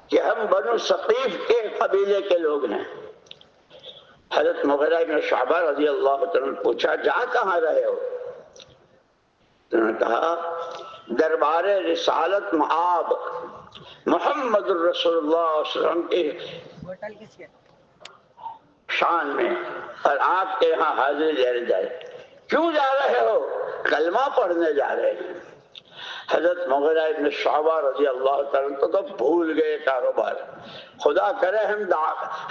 کہ ہم بنو ثقیف کے قبیلے کے لوگ ہیں۔ حضرت مغیرہ بن شعبہ رضی اللہ عنہ نے پوچھا جا کہاں رہے ہو؟ انہوں نے کہا دربار رسالت معاب محمد الرسول اللہ صلی اللہ علیہ وسلم کی شان میں، اور آپ کے یہاں حاضری لینے جا رہے۔ کیوں جا رہے ہو؟ کلمہ پڑھنے جا رہے ہیں۔ حضرت مغیرہ ابن شعبہ رضی اللہ عنہ تو بھول گئے کاروبار۔ خدا کرے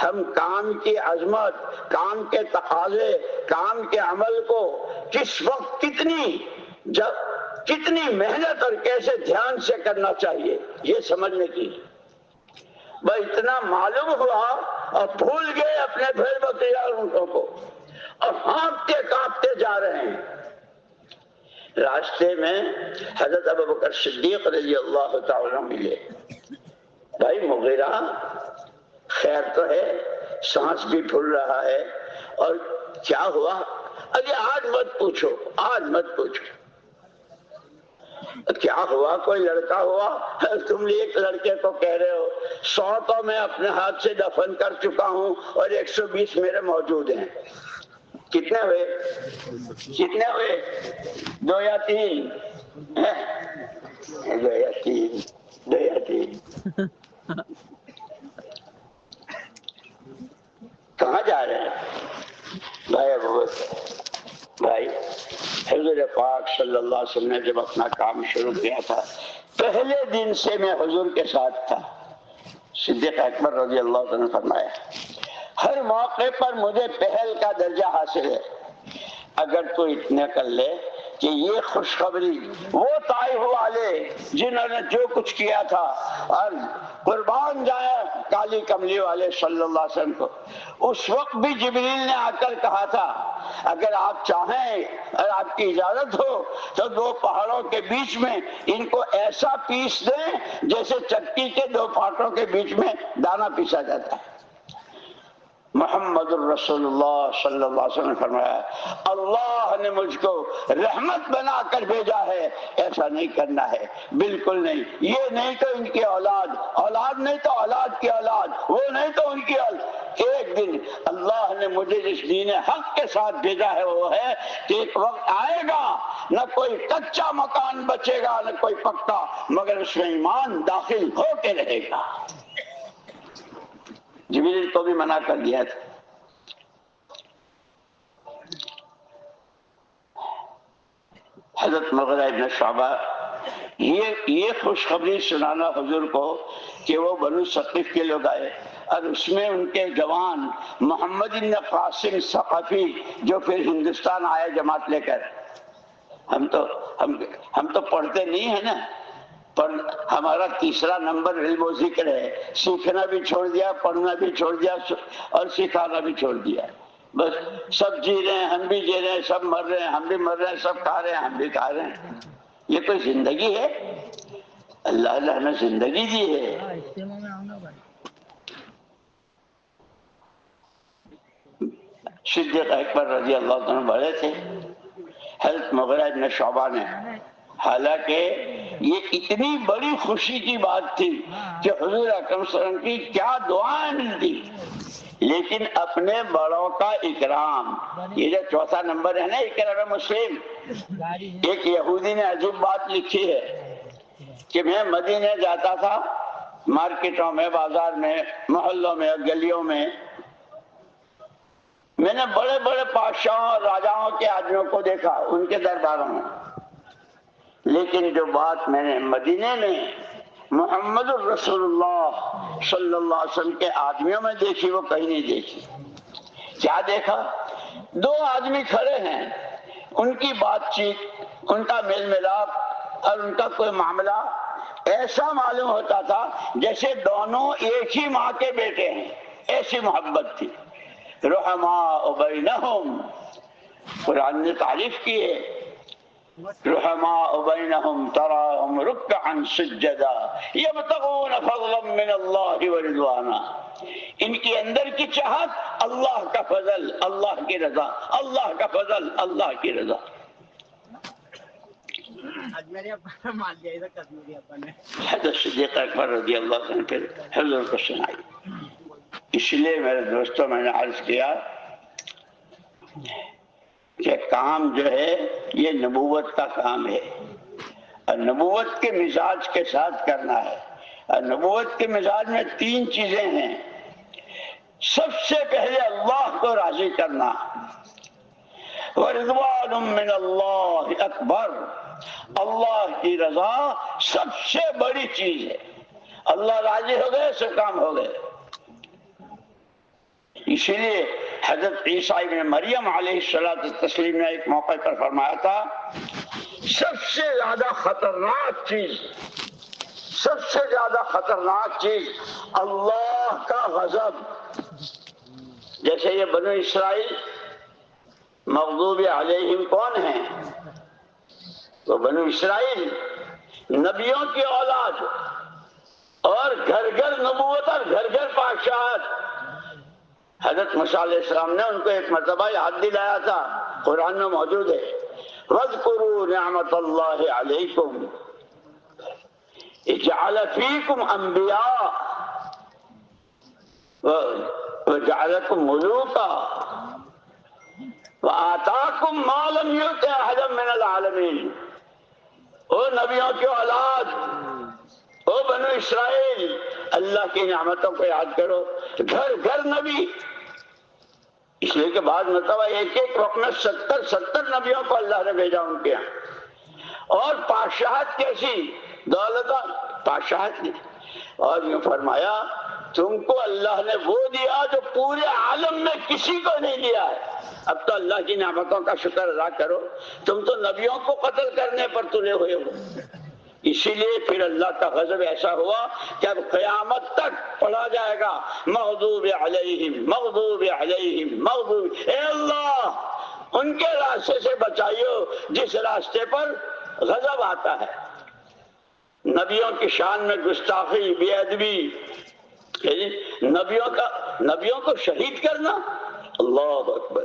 ہم کام کی عظمت، کام کے تقاضے، کام کے عمل کو کس وقت کتنی محنت اور کیسے دھیان سے کرنا چاہیے یہ سمجھنے کی۔ بس اتنا معلوم ہوا اور بھول گئے اپنے بھیڑ بکری اور اونٹوں کو، اور ہانپتے کانپتے جا رہے ہیں۔ راستے میں حضرت ابوبکر صدیق رضی اللہ تعالیٰ ملے۔ بھائی مغیرہ خیر تو ہے، سانس بھی پھول رہا ہے، اور کیا ہوا؟ ارے آج مت پوچھو، آج مت پوچھو کیا ہوا، کوئی لڑکا ہوا؟ تم ایک لڑکے کو کہہ رہے ہو 100 تو میں اپنے ہاتھ سے دفن کر چکا ہوں اور 120 میرے موجود ہیں۔ کتنے ہوئے؟ 2 یا 3؟ 2 یا 3 کہاں جا رہے ہیں بھائی؟ حضور پاک صلی اللہ علیہ وسلم نے جب اپنا کام شروع کیا تھا پہلے دن سے میں حضور کے ساتھ تھا۔ صدیق اکبر رضی اللہ عنہ نے فرمایا ہر موقع پر مجھے پہل کا درجہ حاصل ہے۔ اگر تو اتنے کر لے کہ یہ خوشخبری وہ طائف والے جنہوں نے جو کچھ کیا تھا، اور قربان جائے کالی کملی والے صلی اللہ علیہ وسلم کو، اس وقت بھی جبریل نے آ کر کہا تھا اگر آپ چاہیں اور آپ کی اجازت ہو تو 2 پہاڑوں کے بیچ میں ان کو ایسا پیس دیں جیسے چکی کے 2 پھاٹوں کے بیچ میں دانا پیسا جاتا ہے۔ محمد الرسول اللہ صلی اللہ علیہ وسلم نے فرمایا اللہ نے مجھ کو رحمت بنا کر بھیجا ہے، ایسا نہیں کرنا ہے، بالکل نہیں۔ یہ نہیں تو ان کی اولاد نہیں تو اولاد کی اولاد، وہ نہیں تو ان کی اولاد۔ ایک دن اللہ نے مجھے جس دین حق کے ساتھ بھیجا ہے وہ ہے کہ ایک وقت آئے گا نہ کوئی کچا مکان بچے گا نہ کوئی پکا، مگر اس میں ایمان داخل ہو کے رہے گا۔ جبریل کو بھی منع کر دیا تھا۔ حضرت مغیرہ ابن شعبہ یہ خوشخبری سنانا حضور کو کہ وہ بنو ثقیف کے لوگ آئے، اور اس میں ان کے جوان محمد بن قاسم ثقفی جو پھر ہندوستان آئے جماعت لے کر۔ ہم تو پڑھتے نہیں ہیں نا، پر ہمارا تیسرا نمبر علم و ذکر ہے، سیکھنا بھی چھوڑ دیا، پڑھنا بھی چھوڑ دیا اور سکھانا بھی چھوڑ دیا۔ بس سب جی رہے ہیں، ہم بھی جی رہے ہیں، سب مر رہے ہیں، ہم بھی مر رہے ہیں، سب کھا رہے ہیں، ہم بھی کھا رہے ہیں۔ یہ کوئی زندگی ہے؟ اللہ نے زندگی دی ہے۔ صدیق اکبر رضی اللہ عنہ بڑے تھے۔ حضرت مغیرہ بن شعبہ نے، حالانکہ یہ اتنی بڑی خوشی کی بات تھی کہ حضور اکرم صلی اللہ علیہ وسلم کی کیا دعائیں ملتی، لیکن اپنے بڑوں کا اکرام، یہ جو 4تھا نمبر ہے نا اکرام مسلم، ایک یہودی نے عجیب بات لکھی ہے کہ میں مدینے جاتا تھا، مارکیٹوں میں، بازار میں، محلوں میں، گلیوں میں، میں نے بڑے بڑے بادشاہوں اور راجاؤں کے آدمیوں کو دیکھا ان کے درباروں میں، لیکن جو بات میں نے مدینے میں محمد الرسول اللہ صلی اللہ علیہ وسلم کے آدمیوں میں دیکھی وہ کہیں نہیں دیکھی۔ کیا دیکھا؟ 2 آدمی کھڑے ہیں، ان کی بات چیت، ان کا میل ملاپ اور ان کا کوئی معاملہ ایسا معلوم ہوتا تھا جیسے دونوں ایک ہی ماں کے بیٹے ہیں، ایسی محبت تھی۔ رحماء بینہم، قرآن نے تعریف کی ہے، رحماء بینہم تراہم رکعا سجدا یبتغون فضلا من اللہ ورضوانا، ان کے اندر کی چاہت اللہ کا فضل، اللہ کی رضا، اللہ کا فضل، اللہ کی رضا۔ حضرت صدیق اکبر رضی اللہ عنہ پھر حضور کو سنائی۔ اس لیے میرے دوستوں میں نے عرض کیا کہ کام جو ہے یہ نبوت کا کام ہے، اور نبوت کے مزاج کے ساتھ کرنا ہے۔ اور نبوت کے مزاج میں 3 چیزیں ہیں۔ سب سے پہلے اللہ کو راضی کرنا، ورضوان من اللہ اکبر، اللہ کی رضا سب سے بڑی چیز ہے۔ اللہ راضی ہو گئے سب کام ہو گئے۔ اسی لیے حضرت عیسیٰ ابن مریم علیہ السلام نے ایک موقع پر فرمایا تھا، سب سے زیادہ خطرناک چیز، سب سے زیادہ خطرناک چیز اللہ کا غضب۔ جیسے یہ بنو اسرائیل مغضوب علیہم کون ہیں؟ تو بنو اسرائیل نبیوں کی اولاد، اور گھر گھر نبوت اور گھر گھر پادشاہت۔ حضرت موسیٰ علیہ السلام نے ان کو ایک مرتبہ یاد دلایا تھا، قرآن میں موجود ہے، وَاذْكُرُوا نِعْمَةَ اللَّهِ عَلَيْكُمْ اجعل فیکم انبیاء وجعلکم ملوکا وآتاکم ما لم یؤت احدا من العالمین۔ او نبیوں کی اولاد، او بنو اسرائیل، اللہ کی نعمتوں کو یاد کرو۔ گھر گھر نبی، اس لیے کہ بعض مرتبہ ایک ایک وقت میں 70 نبیوں کو اللہ نے بھیجا ان کے یہاں، اور پادشاہت کیسی دولت پادشاہت نے۔ اور یہ فرمایا تم کو اللہ نے وہ دیا جو پورے عالم میں کسی کو نہیں دیا ہے۔ اب تو اللہ کی نعمتوں کا شکر ادا کرو، تم تو نبیوں کو قتل کرنے پر تلے ہوئے ہو۔ اسی لیے پھر اللہ کا غضب ایسا ہوا کہ اب قیامت تک پڑھا جائے گا مغضوب علیہم مغضوب علیہم مغضوب، اے اللہ ان کے راستے سے بچائیو جس راستے پر غضب آتا ہے۔ نبیوں کی شان میں گستاخی، بے ادبی، نبیوں کو شہید کرنا، اللہ اکبر۔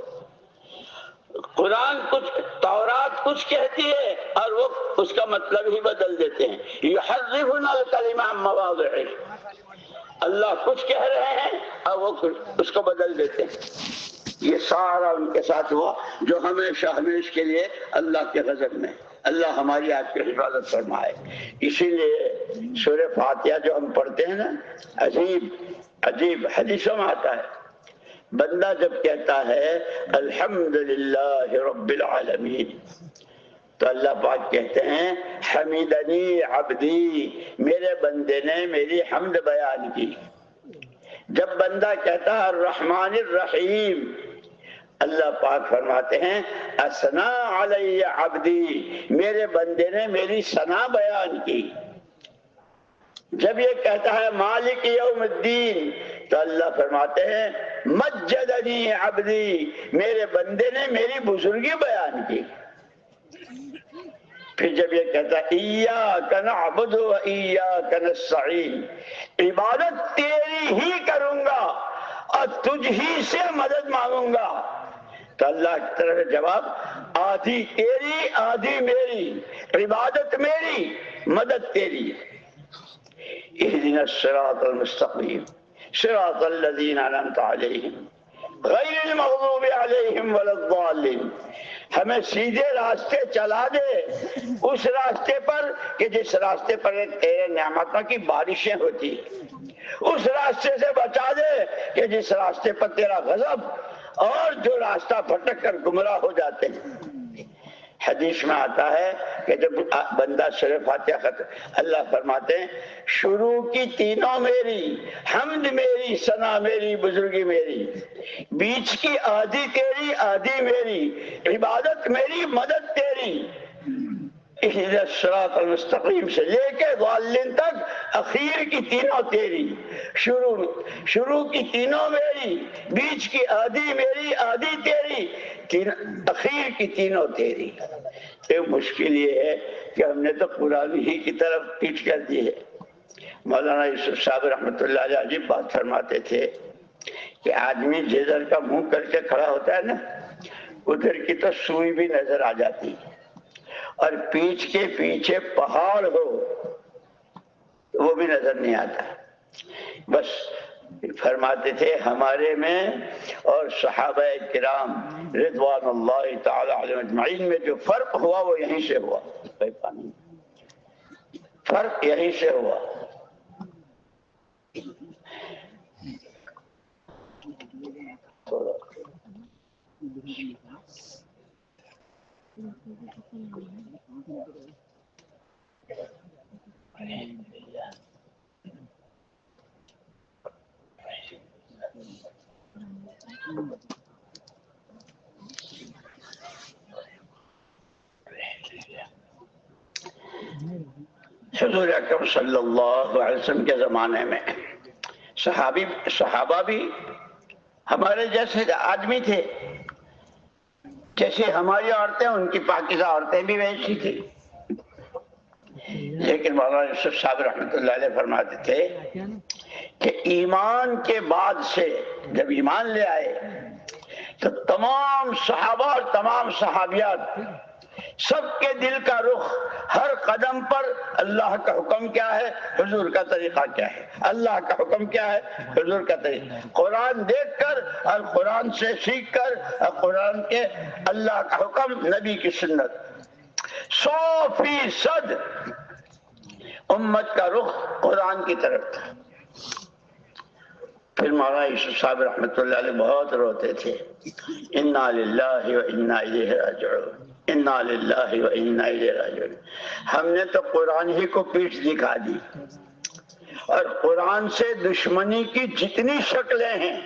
قرآن کچھ، تورات کچھ کہتی ہے اور وہ اس کا مطلب ہی بدل دیتے ہیں۔ یحرفون الکلم عن مواضعہ، اللہ کچھ کہہ رہے ہیں اور وہ اس کو بدل دیتے ہیں۔ یہ سارا ان کے ساتھ ہوا جو ہمیشہ ہمیشہ کے لیے اللہ کے غضب میں۔ اللہ ہماری آپ کی حفاظت فرمائے۔ اسی لیے سورہ فاتحہ جو ہم پڑھتے ہیں نا، عجیب عجیب حدیثوں میں آتا ہے، بندہ جب کہتا ہے الحمدللہ رب العالمین، تو اللہ پاک کہتے ہیں حمیدنی عبدی، میرے بندے نے میری حمد بیان کی۔ جب بندہ کہتا ہے الرحمن الرحیم، اللہ پاک فرماتے ہیں اثنا علی عبدی، میرے بندے نے میری ثنا بیان کی۔ جب یہ کہتا ہے مالک یوم الدین، تو اللہ فرماتے ہیں مجدنی عبدی، میرے بندے نے میری بزرگی بیان کی۔ پھر جب یہ کہتا ہے ایاک نعبد و ایاک نستعین، عبادت تیری ہی کروں گا اور تجھ ہی سے مدد مانگوں گا، تو اللہ کی طرف جواب آدھی تیری آدھی میری، عبادت میری مدد تیری۔ اہدنا الصراط المستقیم صراط الذین انعمت علیہم غیر المغضوب علیہم ولا الضالین، ہمیں سیدھے راستے چلا دے، اس راستے پر کہ جس راستے پر تیرے نعمتوں کی بارشیں ہوتی، اس راستے سے بچا دے کہ جس راستے پر تیرا غضب اور جو راستہ بھٹک کر گمراہ ہو جاتے ہیں۔ حدیث میں آتا ہے کہ جب بندہ سورہ فاتحہ ختم، اللہ فرماتے ہیں شروع کی تینوں میری، حمد میری، ثنا میری، بزرگی میری، بیچ کی آدھی تیری آدھی میری، عبادت میری، مدد تیری۔ اہدنا الصراط المستقیم سے لے کے ضالین تک اخیر کی تینوں تیری، شروع کی تینوں میری، بیچ کی آدھی میری آدھی تیری، اخیر کی تینوں تیری۔ ایک مشکل یہ ہے کہ ہم نے تو قرآن ہی کی طرف پیٹ کر دی ہے۔ مولانا یوسف صاحب رحمۃ اللہ علیہ عجیب بات فرماتے تھے کہ آدمی جدھر کا منہ کر کے کھڑا ہوتا ہے نا، ادھر کی تو سوئی بھی نظر آ جاتی، اور پیچھ کے پیچھے پہاڑ ہو وہ بھی نظر نہیں آتا۔ بس فرماتے تھے ہمارے میں اور صحابہ کرام رضوان اللہ تعالی علیہم اجمعین میں جو فرق ہوا وہ یہیں سے ہوا، فرق یہیں سے ہوا۔ حضور اکرم صلی اللہ علیہ وسلم کے زمانے میں صحابہ بھی ہمارے جیسے آدمی تھے، جیسے ہماری عورتیں، ان کی پاکیزہ عورتیں بھی ویسی تھی۔ لیکن مولانا یوسف صاحب رحمۃ اللہ علیہ فرماتے تھے کہ ایمان کے بعد سے جب ایمان لے آئے تو تمام صحابہ اور تمام صحابیات سب کے دل کا رخ ہر قدم پر اللہ کا حکم کیا ہے، حضور کا طریقہ کیا ہے، اللہ کا حکم کیا ہے، حضور کا طریقہ، قرآن دیکھ کر اور قرآن سے سیکھ کر اور قرآن کے اللہ کا حکم، نبی کی سنت، 100% امت کا رخ قرآن کی طرف تھا۔ پھر مولانا یوسف صاحب رحمۃ اللہ علیہ بہت روتے تھے، انا للہ و انا الیہ راجعون، انا للہ و انا الیہ راجعون۔ ہم نے تو قرآن ہی کو پیٹھ دکھا دی، اور قرآن سے دشمنی کی جتنی شکلیں ہیں،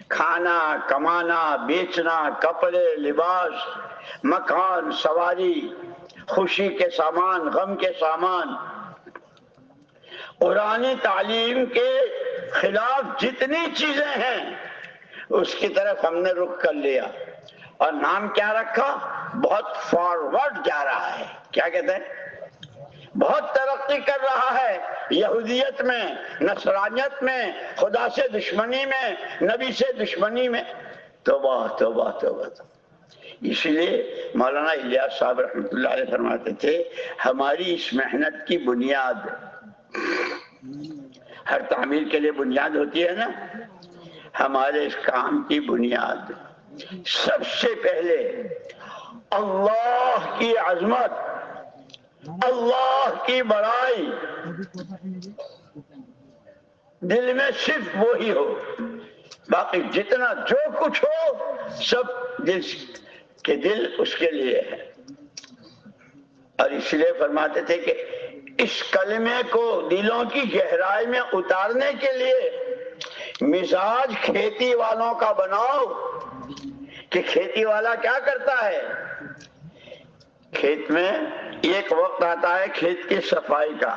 کھانا کمانا بیچنا، کپڑے لباس، مکان سواری، خوشی کے سامان غم کے سامان، قرآنی تعلیم کے خلاف جتنی چیزیں ہیں اس کی طرف ہم نے رخ کر لیا، اور نام کیا رکھا؟ بہت فارورڈ جا رہا ہے، کیا کہتے ہیں، بہت ترقی کر رہا ہے یہودیت میں، نصرانیت میں، خدا سے دشمنی میں، نبی سے دشمنی میں۔ توبہ توبہ توبہ۔ اسی لیے مولانا الیاس صاحب رحمۃ اللہ علیہ فرماتے تھے ہماری اس محنت کی بنیاد، ہر تعمیر کے لیے بنیاد ہوتی ہے نا، ہمارے اس کام کی بنیاد سب سے پہلے اللہ کی عظمت، اللہ کی بڑائی، دل میں صرف وہی ہو، باقی جتنا جو کچھ ہو سب دل اس کے لیے ہے۔ اور اس لیے فرماتے تھے کہ اس کلمے کو دلوں کی گہرائی میں اتارنے کے لیے مزاج کھیتی والوں کا بناؤ، کہ کھیتی والا کیا کرتا ہے، کھیت میں ایک وقت آتا ہے کھیت کی صفائی کا،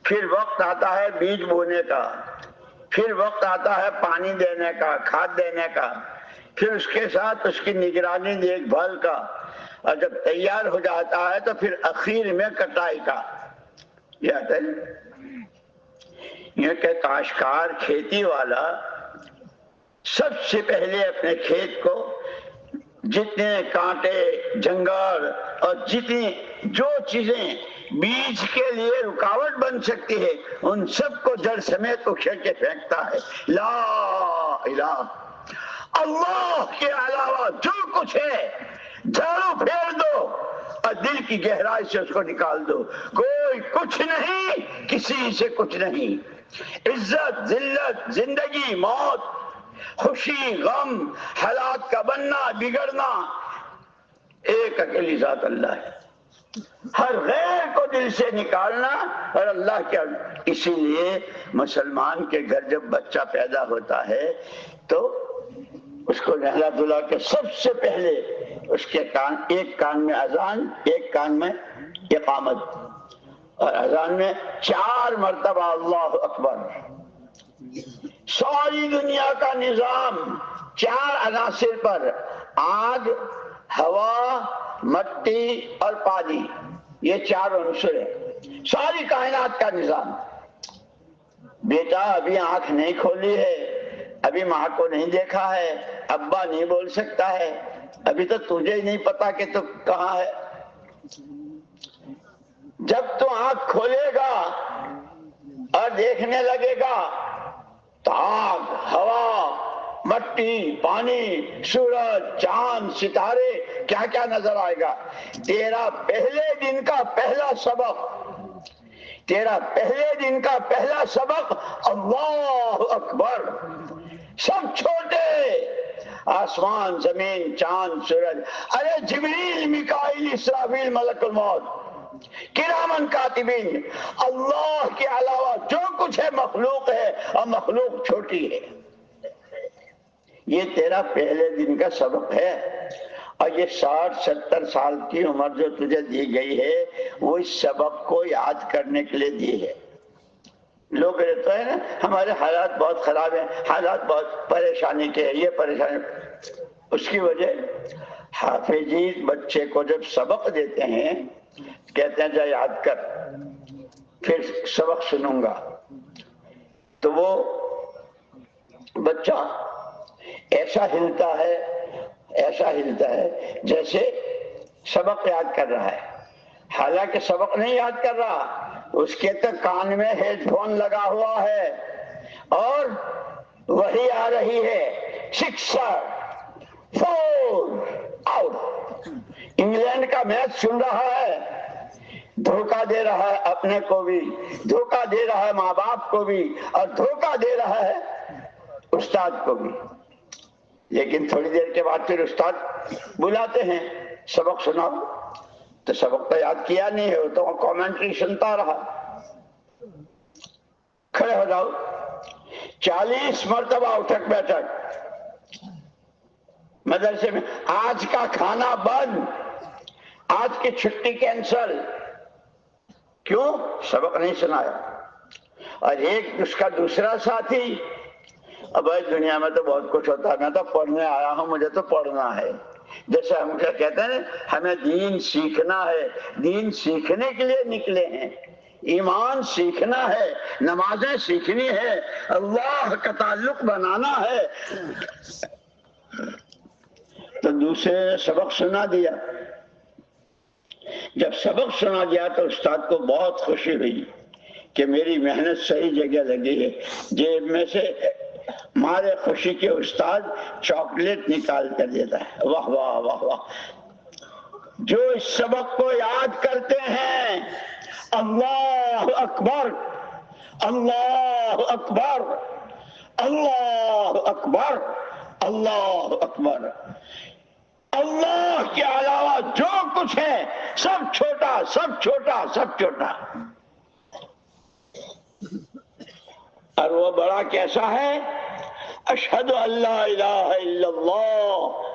پھر وقت آتا ہے بیج بونے کا، پھر وقت آتا ہے پانی دینے کا، کھاد دینے کا، پھر اس کے ساتھ اس کی نگرانی دیکھ بھال کا، اور جب تیار ہو جاتا ہے تو پھر اخیر میں کٹائی کا۔ یہ آتا ہے یہ کہ کاشتکار کھیتی والا سب سے پہلے اپنے کھیت کو جتنے کانٹے جنگل اور جتنی جو چیزیں بیج کے لیے رکاوٹ بن سکتی ہے ان سب کو جڑ سمیت اکھیڑ کے پھینکتا ہے۔ لا الہ اللہ کے علاوہ جو کچھ ہے جھاڑو پھیر دو اور دل کی گہرائی سے اس کو نکال دو، کوئی کچھ نہیں، کسی سے کچھ نہیں، عزت ذلت زندگی موت، خوشی غم، حالات کا بننا بگڑنا، ایک اکیلی ذات اللہ ہے۔ ہر غیر کو دل سے نکالنا اور اللہ کے، اسی لیے مسلمان کے گھر جب بچہ پیدا ہوتا ہے تو اس کو نہلا دھلا کے سب سے پہلے اس کے کان، ایک کان میں اذان، ایک کان میں اقامت، اور اذان میں 4 مرتبہ اللہ اکبر۔ ساری دنیا کا نظام 4 عناصر پر، آگ، ہوا، مٹی اور پانی، یہ 4 عنصر ہیں ساری کائنات کا نظام۔ بیٹا ابھی آنکھ نہیں کھولی ہے، ابھی ماں کو نہیں دیکھا ہے، ابا نہیں بول سکتا ہے، ابھی تو تجھے ہی نہیں پتا کہ تو کہاں ہے۔ جب تو آنکھ کھولے گا اور دیکھنے لگے گا تو آگ، ہوا، مٹی، پانی، سورج، چاند، ستارے، کیا کیا نظر آئے گا۔ تیرا پہلے دن کا پہلا سبق، تیرا پہلے دن کا پہلا سبق اللہ اکبر۔ سب چھوٹے، آسمان، زمین، چاند، سورج، ارے جبریل، میکائیل، اسرافیل، ملک الموت، کرامن کاتبین، اللہ کے علاوہ جو کچھ ہے مخلوق ہے، اور مخلوق چھوٹی ہے۔ یہ تیرا پہلے دن کا سبق ہے، اور یہ 60-70 سال کی عمر جو تجھے دی گئی ہے وہ اس سبق کو یاد کرنے کے لیے دی ہے۔ لوگ کہتے ہیں نا ہمارے حالات بہت خراب ہیں، حالات بہت پریشانی کے ہیں، یہ پریشانی، اس کی وجہ حافظی بچے کو جب سبق دیتے ہیں کہتے ہیں جا یاد کر، پھر سبق سنوں گا، تو وہ بچہ ایسا ہلتا ہے، ایسا ہلتا ہے جیسے سبق یاد کر رہا ہے، حالانکہ سبق نہیں یاد کر رہا، اس کے تو کان میں ہیڈ فون لگا ہوا ہے اور وہی آ رہی ہے 6 4 آؤٹ، انگلینڈ کا میچ سن رہا ہے، دھوکہ دے رہا ہے اپنے کو بھی، دھوکہ دے رہا ہے ماں باپ کو بھی، اور دھوکہ دے رہا ہے استاد کو بھی۔ لیکن تھوڑی دیر کے بعد پھر استاد بلاتے ہیں سبق سناؤ، تو سبق تو یاد کیا نہیں ہے، تو کامنٹری سنتا رہا۔ کھڑے ہو جاؤ، 40 مرتبہ اٹھک بیٹھک مدرسے میں، آج کا کھانا بند، آج کی چھٹی کینسل، کیوں؟ سبق نہیں سنایا۔ اور ایک اس کا دوسرا ساتھی، اب بھائی دنیا میں تو بہت کچھ ہوتا ہے، میں تو پڑھنے آیا ہوں، مجھے تو پڑھنا ہے، جیسے ہم کیا کہتے ہیں ہمیں دین سیکھنا ہے، دین سیکھنے کے لیے نکلے ہیں، ایمان سیکھنا ہے، نمازیں سیکھنی ہے، اللہ کا تعلق بنانا ہے، تو دوسرے نے سبق سنا دیا۔ جب سبق سنا دیا تو استاد کو بہت خوشی ہوئی کہ میری محنت صحیح جگہ لگی ہے۔ جیب میں سے مارے خوشی کے استاد چاکلیٹ نکال کر دیتا ہے، واہ واہ واہ واہ۔ جو اس سبق کو یاد کرتے ہیں، اللہ اکبر، اللہ اکبر، اللہ اکبر، اللہ اکبر، اللہ کے علاوہ جو کچھ ہے سب چھوٹا، سب چھوٹا، سب چھوٹا۔ اور وہ بڑا کیسا ہے؟ اشہد ان لا الہ الا اللہ۔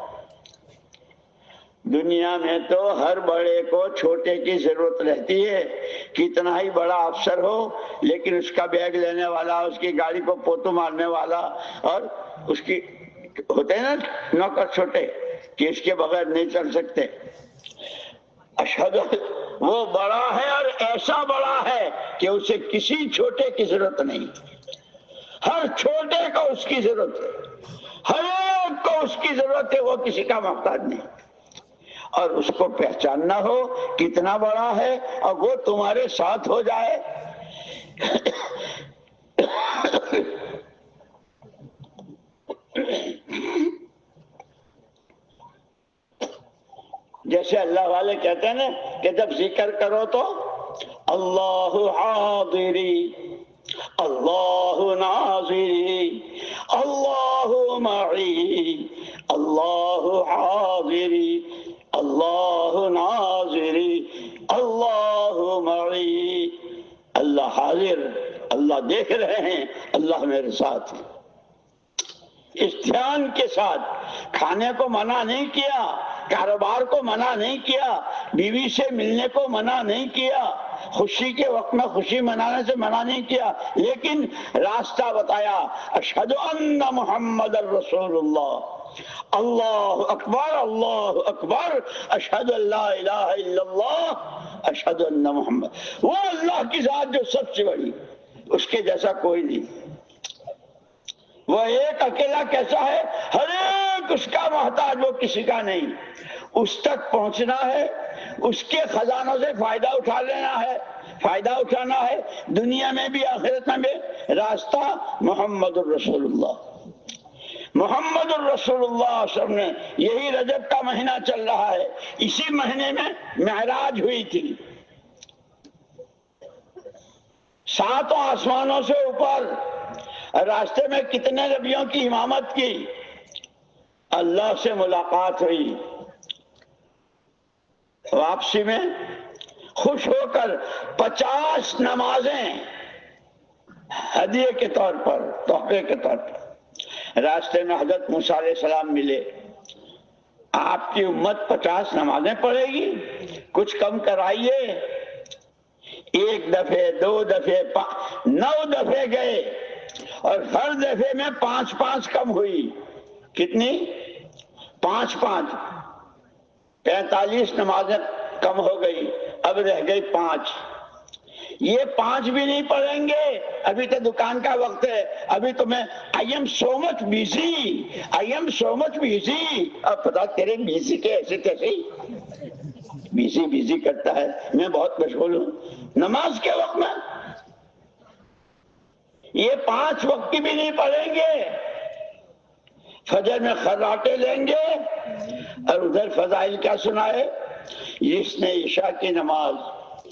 دنیا میں تو ہر بڑے کو چھوٹے کی ضرورت رہتی ہے، کتنا ہی بڑا افسر ہو لیکن اس کا بیگ لینے والا، اس کی گاڑی کو پوتو مارنے والا، اور اس کی ہوتے ہیں نا نوکر چھوٹے کہ اس کے بغیر نہیں چل سکتے۔ اشہد، وہ بڑا ہے اور ایسا بڑا ہے کہ اسے کسی چھوٹے کی ضرورت نہیں، ہر چھوٹے کو اس کی ضرورت ہے، ہر ایک کو اس کی ضرورت ہے، وہ کسی کا محتاج نہیں۔ اور اس کو پہچاننا ہو کتنا بڑا ہے اور وہ تمہارے ساتھ ہو جائے، جیسے اللہ والے کہتے ہیں نا کہ جب ذکر کرو تو اللہ حاضری، اللہ ناظری، اللہ معی، اللہ حاضری، اللہ ناظری، اللہ معی۔ اللہ حاضر، اللہ دیکھ رہے ہیں، اللہ میرے ساتھ ہیں۔ اس دھیان کے ساتھ کھانے کو منع نہیں کیا، کاروبار کو منع نہیں کیا، بیوی سے ملنے کو منع نہیں کیا، خوشی کے وقت میں خوشی منانے سے منع نہیں کیا، لیکن راستہ بتایا، اشہد ان محمد الرسول اللہ، اللہ اکبر، اشہد ان لا الہ الا اللہ، اشہد ان محمد، وہ اللہ کی ذات جو سب سے بڑی، اس کے جیسا کوئی نہیں، وہ ایک اکیلا کیسا ہے، ہر ایک اس کا محتاج، وہ کسی کا نہیں، اس تک پہنچنا ہے، اس کے خزانوں سے فائدہ اٹھا لینا ہے، فائدہ اٹھانا ہے دنیا میں بھی آخرت میں بھی، راستہ محمد الرسول اللہ، محمد الرسول اللہ صلی اللہ علیہ وسلم نے، یہی رجب کا مہینہ چل رہا ہے، اسی مہینے میں معراج ہوئی تھی، ساتوں آسمانوں سے اوپر، راستے میں کتنے نبیوں کی امامت کی، اللہ سے ملاقات ہوئی، واپسی میں خوش ہو کر 50 نمازیں ہدیے کے طور پر، تحفے کے طور پر، راستے میں حضرت موسیٰ علیہ السلام ملے، آپ کی امت 50 نمازیں پڑھے گی، کچھ کم کرائیے، ایک دفعے، 2 دفعے، 9 دفعے گئے، اور ہر دفعے میں 5 کم ہوئی، کتنی؟ 5 45 نمازیں کم ہو گئی، اب رہ گئی 5، یہ 5 بھی نہیں پڑھیں گے، ابھی تو دکان کا وقت ہے، ابھی تو میں I am so much busy، اب پتا تیرے بیزی کے ایسے کیسے بیزی کرتا ہے، میں بہت مشغول ہوں نماز کے وقت میں، یہ 5 وقت کی بھی نہیں پڑھیں گے، فجر میں خراٹے لیں گے، اور ادھر فضائل کیا سنائے، جس نے عشاء کی نماز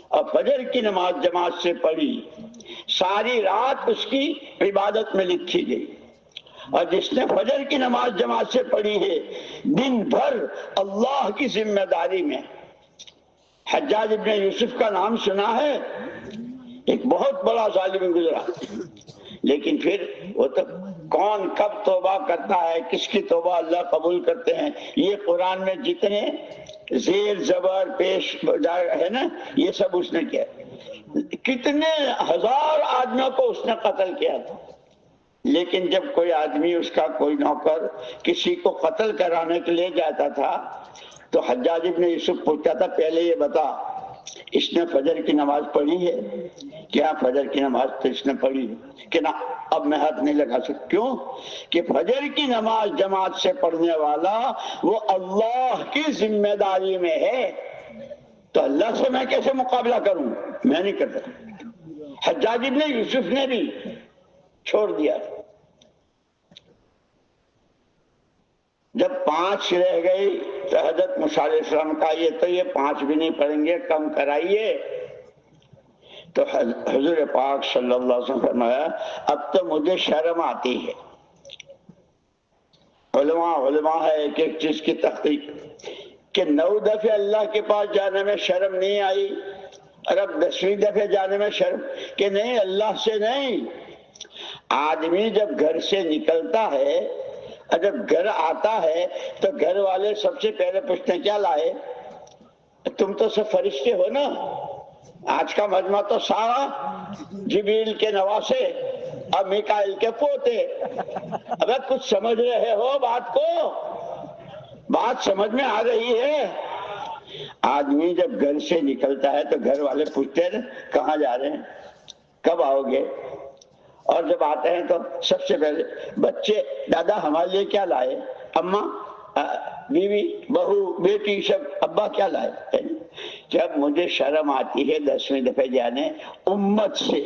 اور فجر کی نماز جماعت سے پڑھی، ساری رات اس کی عبادت میں لکھی گئی، اور جس نے فجر کی نماز جماعت سے پڑھی ہے، دن بھر اللہ کی ذمہ داری میں، حجاج ابن یوسف کا نام سنا ہے، ایک بہت بڑا ظالم گزرا، لیکن پھر وہ تو کون کب توبہ کرتا ہے، کس کی توبہ اللہ قبول کرتے ہیں، یہ قرآن میں جتنے زیر زبر پیش ہے نا، یہ سب اس نے کیا، کتنے ہزار آدمیوں کو اس نے قتل کیا تھا، لیکن جب کوئی آدمی، اس کا کوئی نوکر کسی کو قتل کرانے کے لیے جاتا تھا، تو حجاج ابن یوسف پوچھتا تھا، پہلے یہ بتا اس نے فجر کی نماز پڑھی ہے کیا؟ فجر کی نماز تو اس نے پڑھی ہے کہ نہ، اب میں ہاتھ نہیں لگا سکتا، کیوں کہ فجر کی نماز جماعت سے پڑھنے والا وہ اللہ کی ذمہ داری میں ہے، تو اللہ سے میں کیسے مقابلہ کروں، میں نہیں کرتا، حجاج ابن یوسف نے بھی چھوڑ دیا، جب 5 رہ گئی تو حضرت موسیٰ علیہ السلام کا یہ 5 بھی نہیں پڑھیں گے، کم کرائیے، تو حضور پاک صلی اللہ علیہ وسلم فرمایا، اب تو مجھے شرم آتی ہے، علماء ہے ایک چیز کی تحقیق، کہ 9 دفعے اللہ کے پاس جانے میں شرم نہیں آئی، اور اب 10ویں دفعے جانے میں شرم، کہ نہیں، اللہ سے نہیں، آدمی جب گھر سے نکلتا ہے، اور جب گھر آتا ہے تو گھر والے سب سے پہلے پوچھتے ہیں، کیا لائے؟ تم تو سب فرشتے ہو نا، آج کا مجمع تو سارا جبریل کے نواسے اور میکائیل کے پوتے، ابے کچھ سمجھ رہے ہو بات کو؟ بات سمجھ میں آ رہی ہے؟ آدمی جب گھر سے نکلتا ہے تو گھر والے پوچھتے ہیں، کہاں جا رہے ہیں، کب آؤ گے؟ اور جب آتے ہیں تو سب سے پہلے بچے، دادا ہمارے لیے کیا لائے، اماں، بیوی، بہو، بیٹی، سب، ابا کیا لائے؟ جب مجھے شرم آتی ہے 10ویں دفعہ جانے امت سے،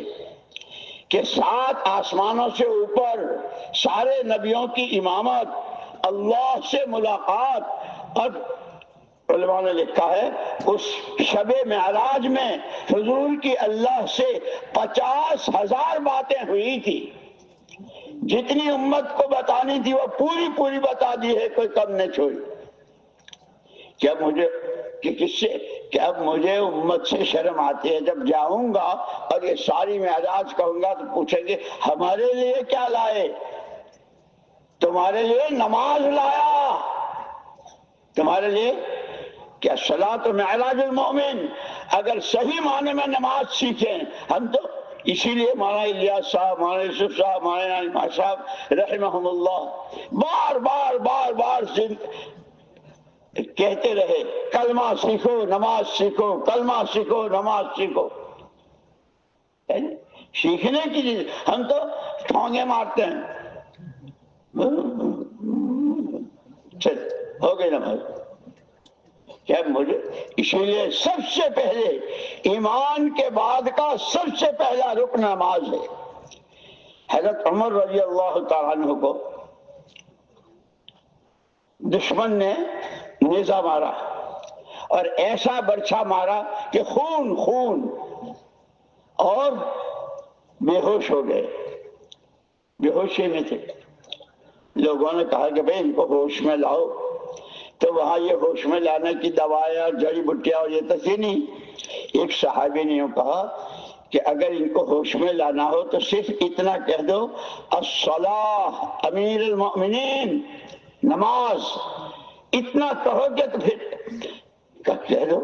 کہ 7 آسمانوں سے اوپر سارے نبیوں کی امامت، اللہ سے ملاقات، اور علماء نے لکھا ہے اس شب معراج میں حضور کی اللہ سے 50,000 باتیں ہوئی تھی، جتنی امت کو بتانی تھی وہ پوری بتا دی ہے، کوئی کم نہیں چھوڑی، کہ اب مجھے امت سے شرم آتی ہے، جب جاؤں گا اور یہ ساری معراج کہوں گا تو پوچھیں گے، ہمارے لیے کیا لائے؟ تمہارے لیے نماز لایا، تمہارے لیے کہ الصلاۃ معراج المومن، اگر صحیح معنی میں نماز سیکھیں ہم تو اسی لیے مولانا الیاس صاحب، مولانا یوسف صاحب، مولانا عماد صاحب رحمہم اللہ بار بار بار بار کہتے رہے کلمہ سیکھو نماز سیکھو، کلمہ سیکھو نماز سیکھو۔ سیکھنے کی چیز ہم تو ٹھونگے مارتے ہیں، چل ہو گئی نماز۔ کیا مجھے اسی لیے سب سے پہلے ایمان کے بعد کا سب سے پہلا رکن نماز ہے۔ حضرت عمر رضی اللہ تعالیٰ عنہ کو دشمن نے نیزہ مارا اور ایسا برچھا مارا کہ خون خون، اور بے ہوش ہو گئے، بے ہوشی میں تھے۔ لوگوں نے کہا کہ بھئی ان کو ہوش میں لاؤ، تو وہاں یہ ہوش میں لانے کی دوائیں اور جڑی بوٹیاں اور یہ تو تھی نہیں۔ ایک صحابی نے یوں کہا کہ اگر ان کو ہوش میں لانا ہو تو صرف اتنا کہہ دو الصلاۃ امیر المؤمنین، نماز، اتنا کہو گے تو پھر کہہ دو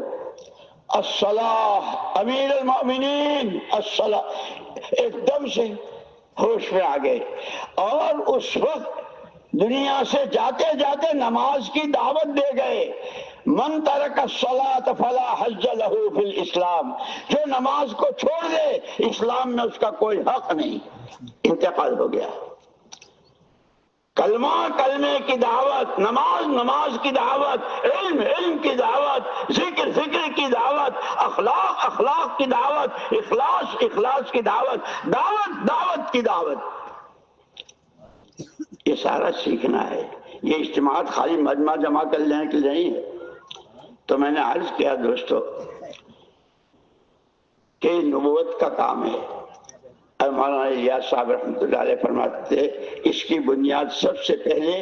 الصلاۃ امیر المؤمنین الصلاۃ، ایک دم سے ہوش میں آ گئے۔ اور اس وقت دنیا سے جاتے جاتے نماز کی دعوت دے گئے، من ترک الصلاۃ فلا حظ لہ فی الاسلام، جو نماز کو چھوڑ دے اسلام میں اس کا کوئی حق نہیں۔ انتقال ہو گیا۔ کلمہ کلمے کی دعوت، نماز نماز کی دعوت، علم علم کی دعوت، ذکر ذکر کی دعوت، اخلاق اخلاق کی دعوت، اخلاص اخلاص کی دعوت، دعوت دعوت کی دعوت، یہ سارا سیکھنا ہے۔ یہ اجتماعات خالی مجمع جمع کر لینے کے لیے نہیں ہے۔ تو میں نے عرض کیا دوستو کہ نبوت کا کام ہے، اور مولانا الیاس صاحب رحمۃ اللہ علیہ فرماتے تھے اس کی بنیاد سب سے پہلے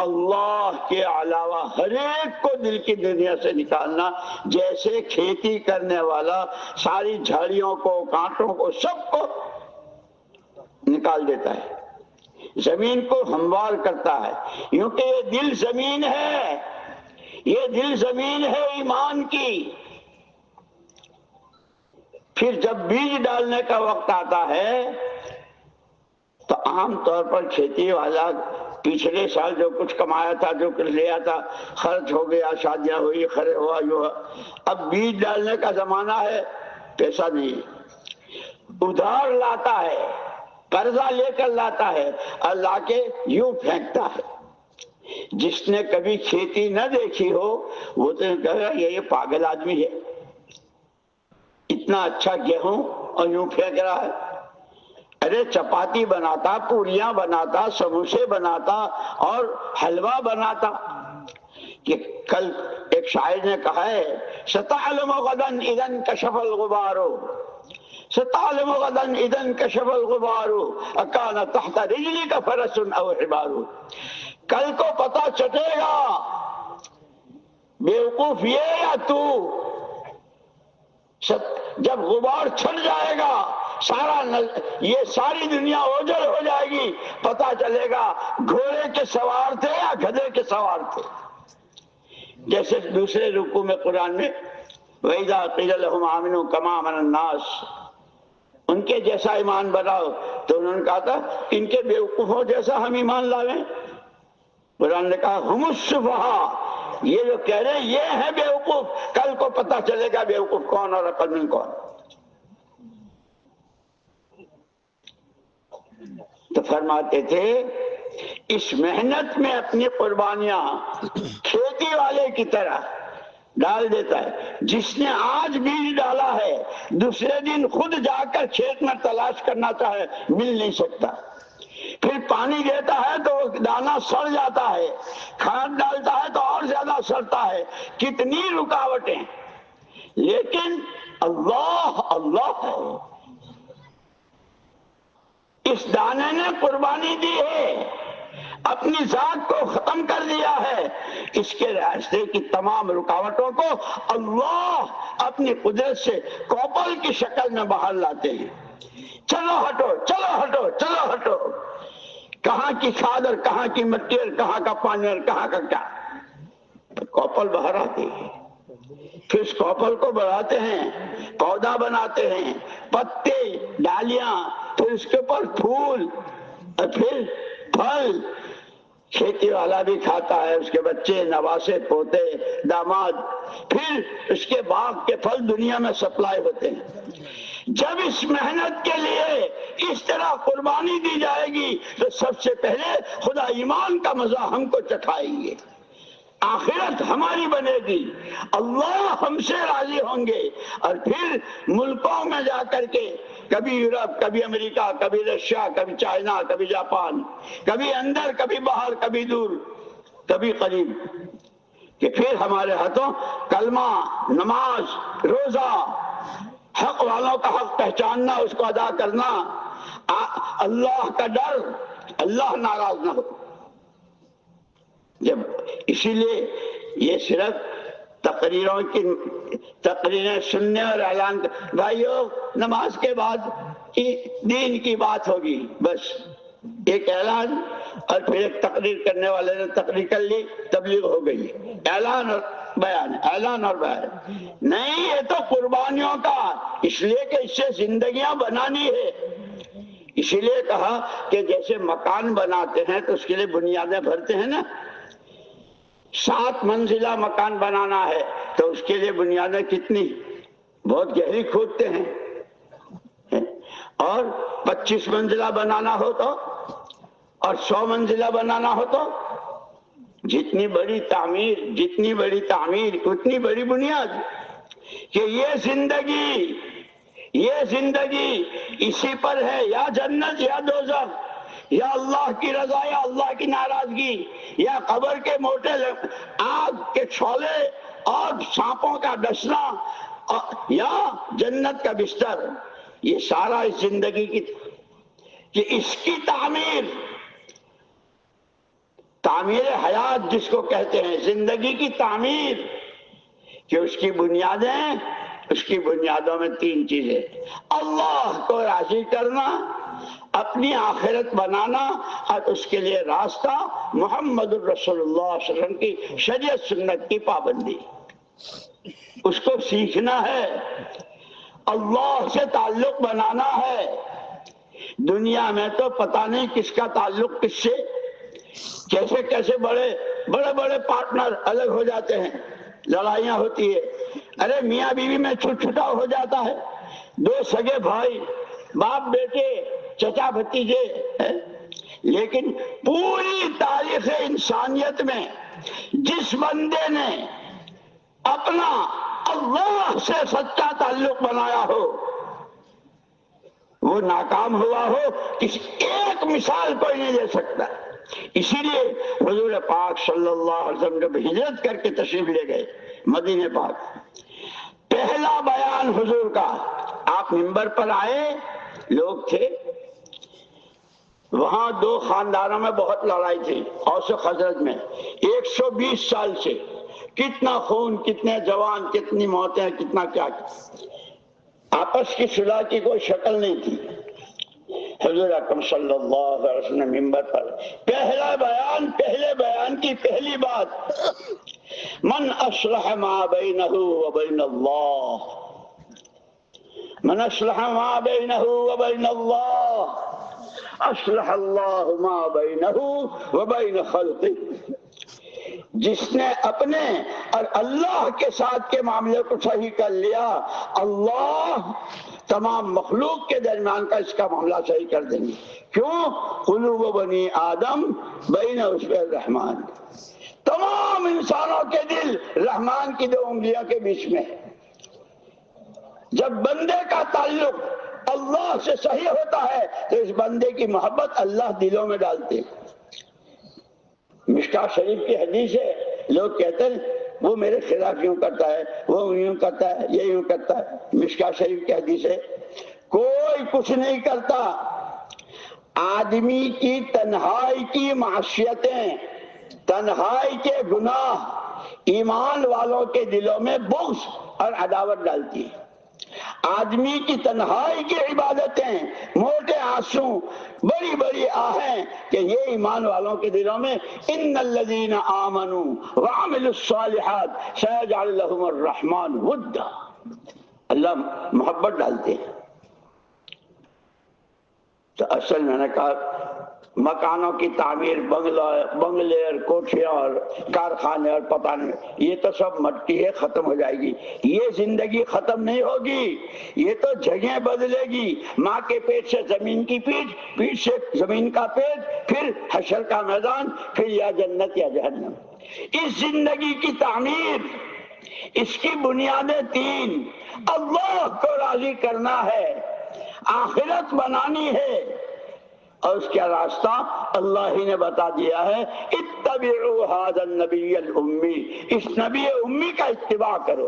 اللہ کے علاوہ ہر ایک کو دل کی دنیا سے نکالنا، جیسے کھیتی کرنے والا ساری جھاڑیوں کو کانٹوں کو سب کو نکال دیتا ہے، زمین کو ہموار کرتا ہے، کیونکہ یہ دل زمین ہے، یہ دل زمین ہے ایمان کی۔ پھر جب بیج ڈالنے کا وقت آتا ہے تو عام طور پر کھیتی والا پچھلے سال جو کچھ کمایا تھا، جو کچھ لیا تھا، خرچ ہو گیا، شادیاں ہوئی، خرچ ہوا، یہ ہوا، اب بیج ڈالنے کا زمانہ ہے، پیسہ نہیں، ادھار لاتا ہے، قرضہ لے کر لاتا ہے اور لا کے یوں پھینکتا ہے۔ جس نے کبھی کھیتی نہ دیکھی ہو وہ تو کہے گا یہ پاگل آدمی ہے، اتنا اچھا گیہوں اور یوں پھینک رہا ہے۔ ارے چپاتی بناتا، پوریاں بناتا، سموسے بناتا اور حلوہ بناتا۔ کہ کل ایک شاعر نے کہا ہے ستعلم غدا اذا انکشف الغبار، ستعلم غدا اذا انکشف الغبار اکان تحت رجلک فرس او حمار۔ کل کو پتہ چلے گا، بیوقوف یہ یا تو، جب غبار چھٹ جائے گا یہ ساری دنیا اوجل ہو جائے گی، پتہ چلے گا گھوڑے کے سوار تھے یا گدھے کے سوار تھے۔ جیسے دوسرے رکوع میں قرآن میں وَإِذَا قِيلَ لَهُمْ آمِنُوا كَمَا آمَنَ النَّاسُ، ان کے جیسا ایمان بناؤ، تو انہوں نے کہا تھا ان کے بیوقوفوں جیسا ہم ایمان لاویں۔ قرآن نے کہا ہم السفہاء، یہ جو کہہ رہے ہیں یہ ہے بیوقوف، کل کو پتہ چلے گا بیوقوف کون اور عقل مند کون۔ تو فرماتے تھے اس محنت میں اپنی قربانیاں کھیتی والے کی طرح ڈال دیتا ہے۔ جس نے آج بیج ڈالا ہے دوسرے دن خود جا کر کھیت میں تلاش کرنا چاہے مل نہیں سکتا، پھر پانی دیتا ہے تو وہ دانا سڑ جاتا ہے، کھاد ڈالتا ہے تو اور زیادہ سڑتا ہے، کتنی رکاوٹیں، لیکن اللہ اللہ ہے۔ اس دانے نے قربانی دی ہے، اپنی ذات کو ختم کر دیا ہے، اس کے راستے کی تمام رکاوٹوں کو اللہ اپنی قدرت سے کوپل کی شکل میں باہر لاتے ہیں۔ چلو ہٹو چلو ہٹو چلو ہٹو، کہاں کی کھاد اور کہاں کی مٹی اور کہاں کا پانی اور کہاں کا کیا، کوپل باہر آتی ہے، پھر اس کوپل کو بڑھاتے ہیں، پودا بناتے ہیں، پتے، ڈالیاں، پھر اس کے اوپر پھول اور پھر پھل۔ کھیتی والا بھی کھاتا ہے، اس کے بچے، نواسے، پوتے، داماد، پھر اس کے باغ کے پھل دنیا میں سپلائی ہوتے ہیں۔ جب اس محنت کے لیے اس طرح قربانی دی جائے گی تو سب سے پہلے خدا ایمان کا مزہ ہم کو چکھائیں گے، آخرت ہماری بنے گی، اللہ ہم سے راضی ہوں گے، اور پھر ملکوں میں جا کر کے کبھی یورپ، کبھی امریکہ، کبھی رشیا، کبھی چائنا، کبھی جاپان، کبھی اندر، کبھی باہر، کبھی دور، کبھی قریب، کہ پھر ہمارے ہاتھوں کلمہ، نماز، روزہ، حق والوں کا حق پہچاننا، اس کو ادا کرنا، اللہ کا ڈر، اللہ ناراض نہ ہو۔ جب اسی لیے یہ صرف تقریریں سننے اور اعلان، بھائیو نماز کے بعد دین کی بات ہوگی، بس ایک اعلان اور پھر ایک تقریر کرنے والے نے تقریر کر لی، تبلیغ ہو گئی، اعلان اور بیان، اعلان اور بیان نہیں، یہ تو قربانیوں کا، اس لیے کہ اس سے زندگیاں بنانی ہے۔ اسی لیے کہا کہ جیسے مکان بناتے ہیں تو اس کے لیے بنیادیں بھرتے ہیں نا، 7 منزلہ مکان بنانا ہے تو اس کے لیے بنیادیں کتنی بہت گہری کھودتے ہیں، اور 25 منزلہ بنانا ہو تو، اور 100 منزلہ بنانا ہو تو جتنی بڑی تعمیر اتنی بڑی بنیاد، کہ یہ زندگی اسی پر ہے، یا جنت یا دوزخ، یا اللہ کی رضا یا اللہ کی ناراضگی، یا قبر کے موٹے آگ کے شعلے اور سانپوں کا ڈسنا، یا جنت کا بستر، یہ سارا اس زندگی کی، کہ اس کی تعمیر حیات جس کو کہتے ہیں، زندگی کی تعمیر، کہ اس کی بنیادوں میں 3 چیزیں، اللہ کو راضی کرنا، اپنی آخرت بنانا، اور اس کے لیے راستہ محمد الرسول اللہ صلی اللہ علیہ وسلم کی شریعت سنت کی پابندی، اس کو سیکھنا ہے، اللہ سے تعلق بنانا ہے۔ دنیا میں تو پتہ نہیں کس کا تعلق کس سے، کیسے بڑے پارٹنر الگ ہو جاتے ہیں، لڑائیاں ہوتی ہے، ارے میاں بیوی میں چھٹاؤ ہو جاتا ہے، 2 سگے بھائی، باپ بیٹے، چچا بھتیجے، لیکن پوری تاریخ انسانیت میں جس بندے نے اپنا اللہ سے سچا تعلق بنایا ہو وہ ناکام ہوا ہو، کسی ایک مثال کوئی نہیں دے سکتا۔ اسی لیے حضور پاک صلی اللہ علیہ وسلم جب ہجرت کر کے تشریف لے گئے مدینہ پاک، پہلا بیان حضور کا، آپ منبر پر آئے، لوگ تھے وہاں، 2 خاندانوں میں بہت لڑائی تھی، اوس و خزرج میں، 120 سال سے، کتنا خون، کتنے جوان، کتنی موتیں، کتنا کیا، آپس کی صلح کی کوئی شکل نہیں تھی۔ حضور اکرم صلی اللہ علیہ وسلم نے منبر پر پہلے بیان کی پہلی بات، من اصلح ما بینہ وبین اللہ، من اصلح ما بینہ وبین اللہ اصلح اللہ ما بینہ وبین خلقہ، جس نے اپنے اور اللہ کے ساتھ کے معاملے کو صحیح کر لیا، اللہ تمام مخلوق کے درمیان کا اس کا معاملہ صحیح کر دیں گے۔ کیوں؟ قلوب بنی آدم بین اصبع الرحمن، تمام انسانوں کے دل رحمان کی 2 انگلیوں کے بیچ میں ہے۔ جب بندے کا تعلق اللہ سے صحیح ہوتا ہے تو اس بندے کی محبت اللہ دلوں میں ڈالتے ہیں۔ مشکاہ شریف کی حدیث ہے، لوگ کہتے ہیں وہ میرے خلاف یوں کرتا ہے، وہ یوں کرتا ہے، یہ یوں کرتا ہے۔ مشکاہ شریف کی حدیث ہے، کوئی کچھ نہیں کرتا، آدمی کی تنہائی کی معصیتیں، تنہائی کے گناہ ایمان والوں کے دلوں میں بغض اور عداوت ڈالتی ہے۔ آدمی کی تنہائی کی عبادتیں، موٹے آنسو، بڑی بڑی آہیں، کہ یہ ایمان والوں کے دلوں میں ان الذین آمنوا وعملوا الصالحات سیجعل لهم الرحمن ودا، اللہ محبت ڈالتے ہیں۔ تو اصل میں نے کہا مکانوں کی تعمیر، بنگلے اور کوٹھیاں اور کارخانے اور پتہ نہیں، یہ تو سب مٹی ہے، ختم ہو جائے گی۔ یہ زندگی ختم نہیں ہوگی، یہ تو جگہیں بدلے گی۔ ماں کے پیٹ سے زمین کی پیٹ، پیٹ سے زمین کا پیٹ، پھر حشر کا میدان، پھر یا جنت یا جہنم۔ اس زندگی کی تعمیر، اس کی بنیادیں تین: اللہ کو راضی کرنا ہے، آخرت بنانی ہے، اور اس کا راستہ اللہ ہی نے بتا دیا ہے، اتبعوا ھذا النبی الامی، اس نبی امی کا اتباع کرو۔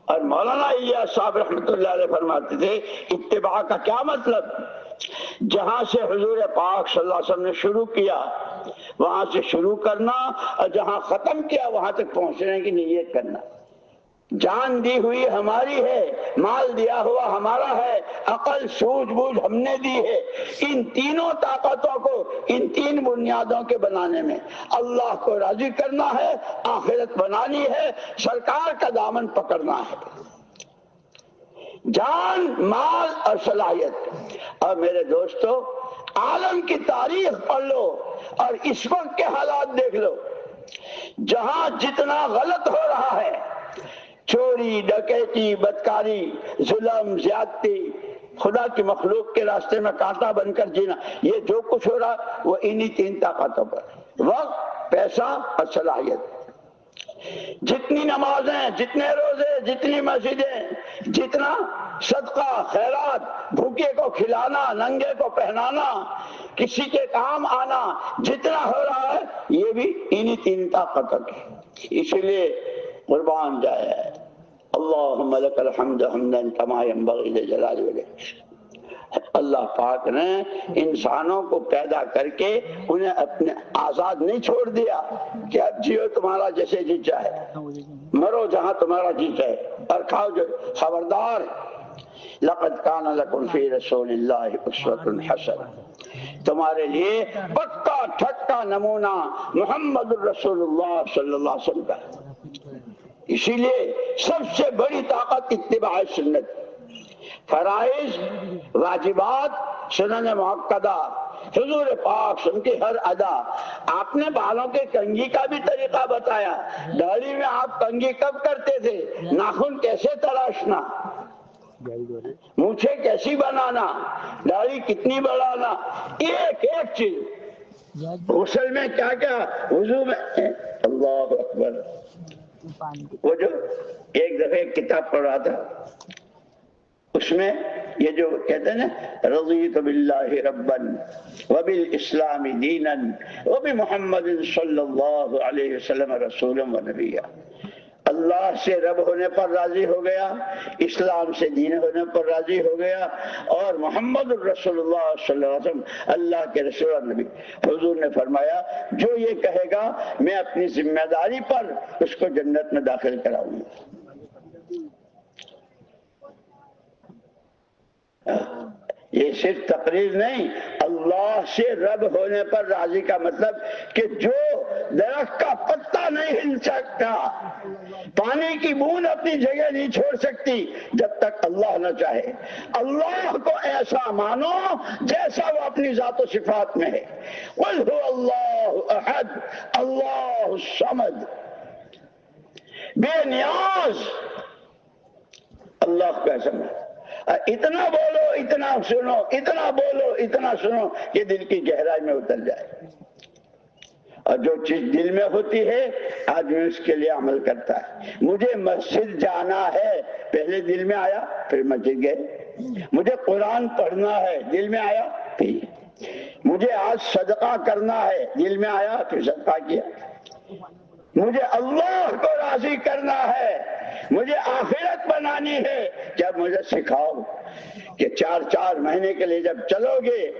اور مولانا الیاس صاحب رحمۃ اللہ علیہ فرماتے تھے اتباع کا کیا مطلب؟ جہاں سے حضور پاک صلی اللہ علیہ وسلم نے شروع کیا وہاں سے شروع کرنا، اور جہاں ختم کیا وہاں تک پہنچنے کی نیت کرنا۔ جان دی ہوئی ہماری ہے، مال دیا ہوا ہمارا ہے، عقل سوجھ بوجھ ہم نے دی ہے، ان تینوں طاقتوں کو ان تین بنیادوں کے بنانے میں اللہ کو راضی کرنا ہے، آخرت بنانی ہے، سرکار کا دامن پکڑنا ہے۔ جان، مال اور صلاحیت۔ اور میرے دوستو، عالم کی تاریخ پڑھ لو اور اس وقت کے حالات دیکھ لو، جہاں جتنا غلط ہو رہا ہے، چوری، ڈکیتی، بدکاری، ظلم، زیادتی، خدا کی مخلوق کے راستے میں کانٹا بن کر جینا، یہ جو کچھ ہو رہا وہ انہی تین طاقتوں پر: وقت، پیسہ اور صلاحیت۔ جتنی نمازیں، جتنے روزے، جتنی مسجدیں، جتنا صدقہ، خیرات، بھوکے کو کھلانا، ننگے کو پہنانا، کسی کے کام آنا، جتنا ہو رہا ہے یہ بھی انہی تین طاقتوں کی۔ اسی لیے قربان جائے اللہم لک الحمد حمدا کما ینبغی لجلال وجہک۔ اللہ پاک نے انسانوں کو پیدا کر کے انہیں اپنے آزاد نہیں چھوڑ دیا کہ اب جیو تمہارا جیسے جی چاہے، مرو جہاں تمہارا جی چاہے، اور کھاؤ جو۔ خبردار، لقد کان لکم فی رسول اللہ اسوۃ حسنہ، تمہارے لیے پکا ٹھٹا نمونہ محمد الرسول اللہ صلی اللہ علیہ وسلم کا۔ اسی لیے سب سے بڑی طاقت اتباع سنت، فرائض، واجبات، سنن مؤکدہ، حضور پاک سن کی ہر ادا۔ آپ نے بالوں کے کنگھی کا بھی طریقہ بتایا، داڑھی میں آپ کنگھی کب کرتے تھے، ناخن کیسے تراشنا، مونچھیں کیسی بنانا، داڑھی کتنی بڑھانا، ایک ایک چیز۔ غسل میں کیا کیا، وضو میں، اللہ اکبر۔ وہ جو ایک دفعہ ایک کتاب پڑھ رہا تھا، اس میں یہ جو کہتے ہیں نا، رضیت باللہ ربا وبالاسلام دینا وبمحمد صلی اللہ علیہ وسلم رسولا ونبیا، اللہ سے رب ہونے پر راضی ہو گیا، اسلام سے دین ہونے پر راضی ہو گیا، اور محمد الرسول اللہ صلی اللہ علیہ وسلم اللہ کے رسول اور نبی۔ حضور نے فرمایا جو یہ کہے گا میں اپنی ذمہ داری پر اس کو جنت میں داخل کراؤں گا۔ یہ صرف تقریر نہیں، اللہ سے رب ہونے پر راضی کا مطلب کہ جو درخت کا پتا نہیں ہل سکتا، پانی کی بوند اپنی جگہ نہیں چھوڑ سکتی جب تک اللہ نہ چاہے، اللہ کو ایسا مانو جیسا وہ اپنی ذات و صفات میں ہے۔ قل هو اللہ احد اللہ الصمد، بے نیاز اللہ کو ایسا مانو۔ اتنا بولو، اتنا سنو، اتنا بولو، اتنا سنو کہ دل کی گہرائی میں اتر جائے، اور جو چیز دل میں ہوتی ہے آدمی اس کے لیے عمل کرتا ہے۔ مجھے مسجد جانا ہے، پہلے دل میں آیا پھر مسجد گئے۔ مجھے قرآن پڑھنا ہے، دل میں آیا پھر۔ مجھے آج صدقہ کرنا ہے، دل میں آیا پھر صدقہ کیا۔ مجھے اللہ کو راضی کرنا ہے، مجھے آخرت بنانی ہے، جب مجھے سکھاؤ کہ 4 مہینے کے لیے جب چلو گے،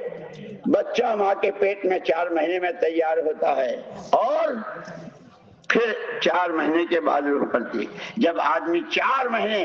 بچہ ماں کے پیٹ میں 4 مہینے میں تیار ہوتا ہے، اور پھر 4 مہینے کے بعد روح پڑتی ہے۔ جب آدمی 4 مہینے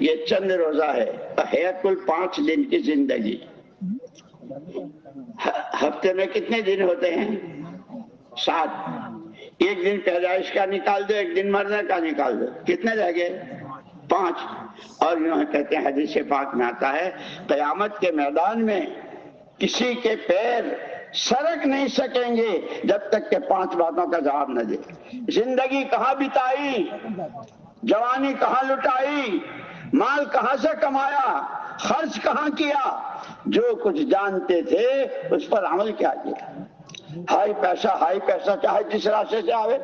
یہ چند روزہ ہے کل 5 دن کی زندگی. ہفتے میں کتنے دن ہوتے ہیں؟ 7. ایک دن پیدائش کا نکال دو، ایک دن مرنے کا نکال دو، کتنے رہ گئے؟ 5. اور یوں کہتے ہیں حدیث پاک میں آتا ہے قیامت کے میدان میں کسی کے پیر سرک نہیں سکیں گے جب تک کہ 5 باتوں کا جواب نہ دے. زندگی کہاں بتائی، جوانی کہاں لٹائی، مال کہاں سے کمایا، خرچ کہاں کیا، جو کچھ جانتے تھے اس پر عمل کیا کیا. ہائی پیسہ چاہے جس راستے سے آوے،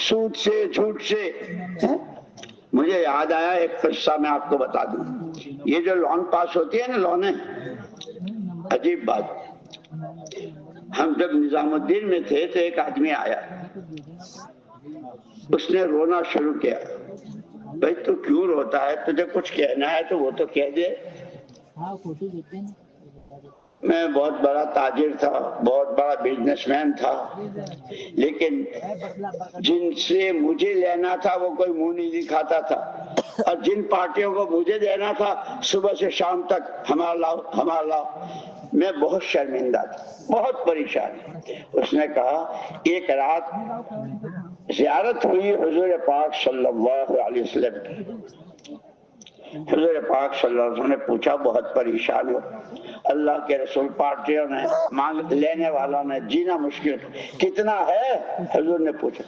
سود سے، جھوٹ سے. مجھے یاد آیا ایک قصہ میں آپ کو بتا دوں. یہ جو لون پاس ہوتی ہے نا، لونیں، عجیب بات. ہم جب نظام الدین میں تھے تو ایک آدمی آیا، اس نے رونا شروع کیا. بھائی تو کیوں روتا ہے، تجھے کچھ کہنا ہے تو وہ تو کہہ دے. میں بہت بڑا تاجر تھا، بہت بڑا بزنس مین تھا، لیکن جن سے مجھے لینا تھا وہ کوئی منہ نہیں دکھاتا تھا، اور جن پارٹیوں کو مجھے دینا تھا صبح سے شام تک ہمارا لاؤ. میں بہت شرمندہ تھا، بہت پریشان. اس نے کہا ایک رات زیارت ہوئی حضور پاک صلی اللہ علیہ وسلم کی. حضور پاک صلی اللہ علیہ وسلم نے پوچھا بہت پریشان ہو. اللہ کے رسول پارٹیوں نے مانگ لینے والوں نے جینا مشکل، کتنا ہے حضور نے پوچھا.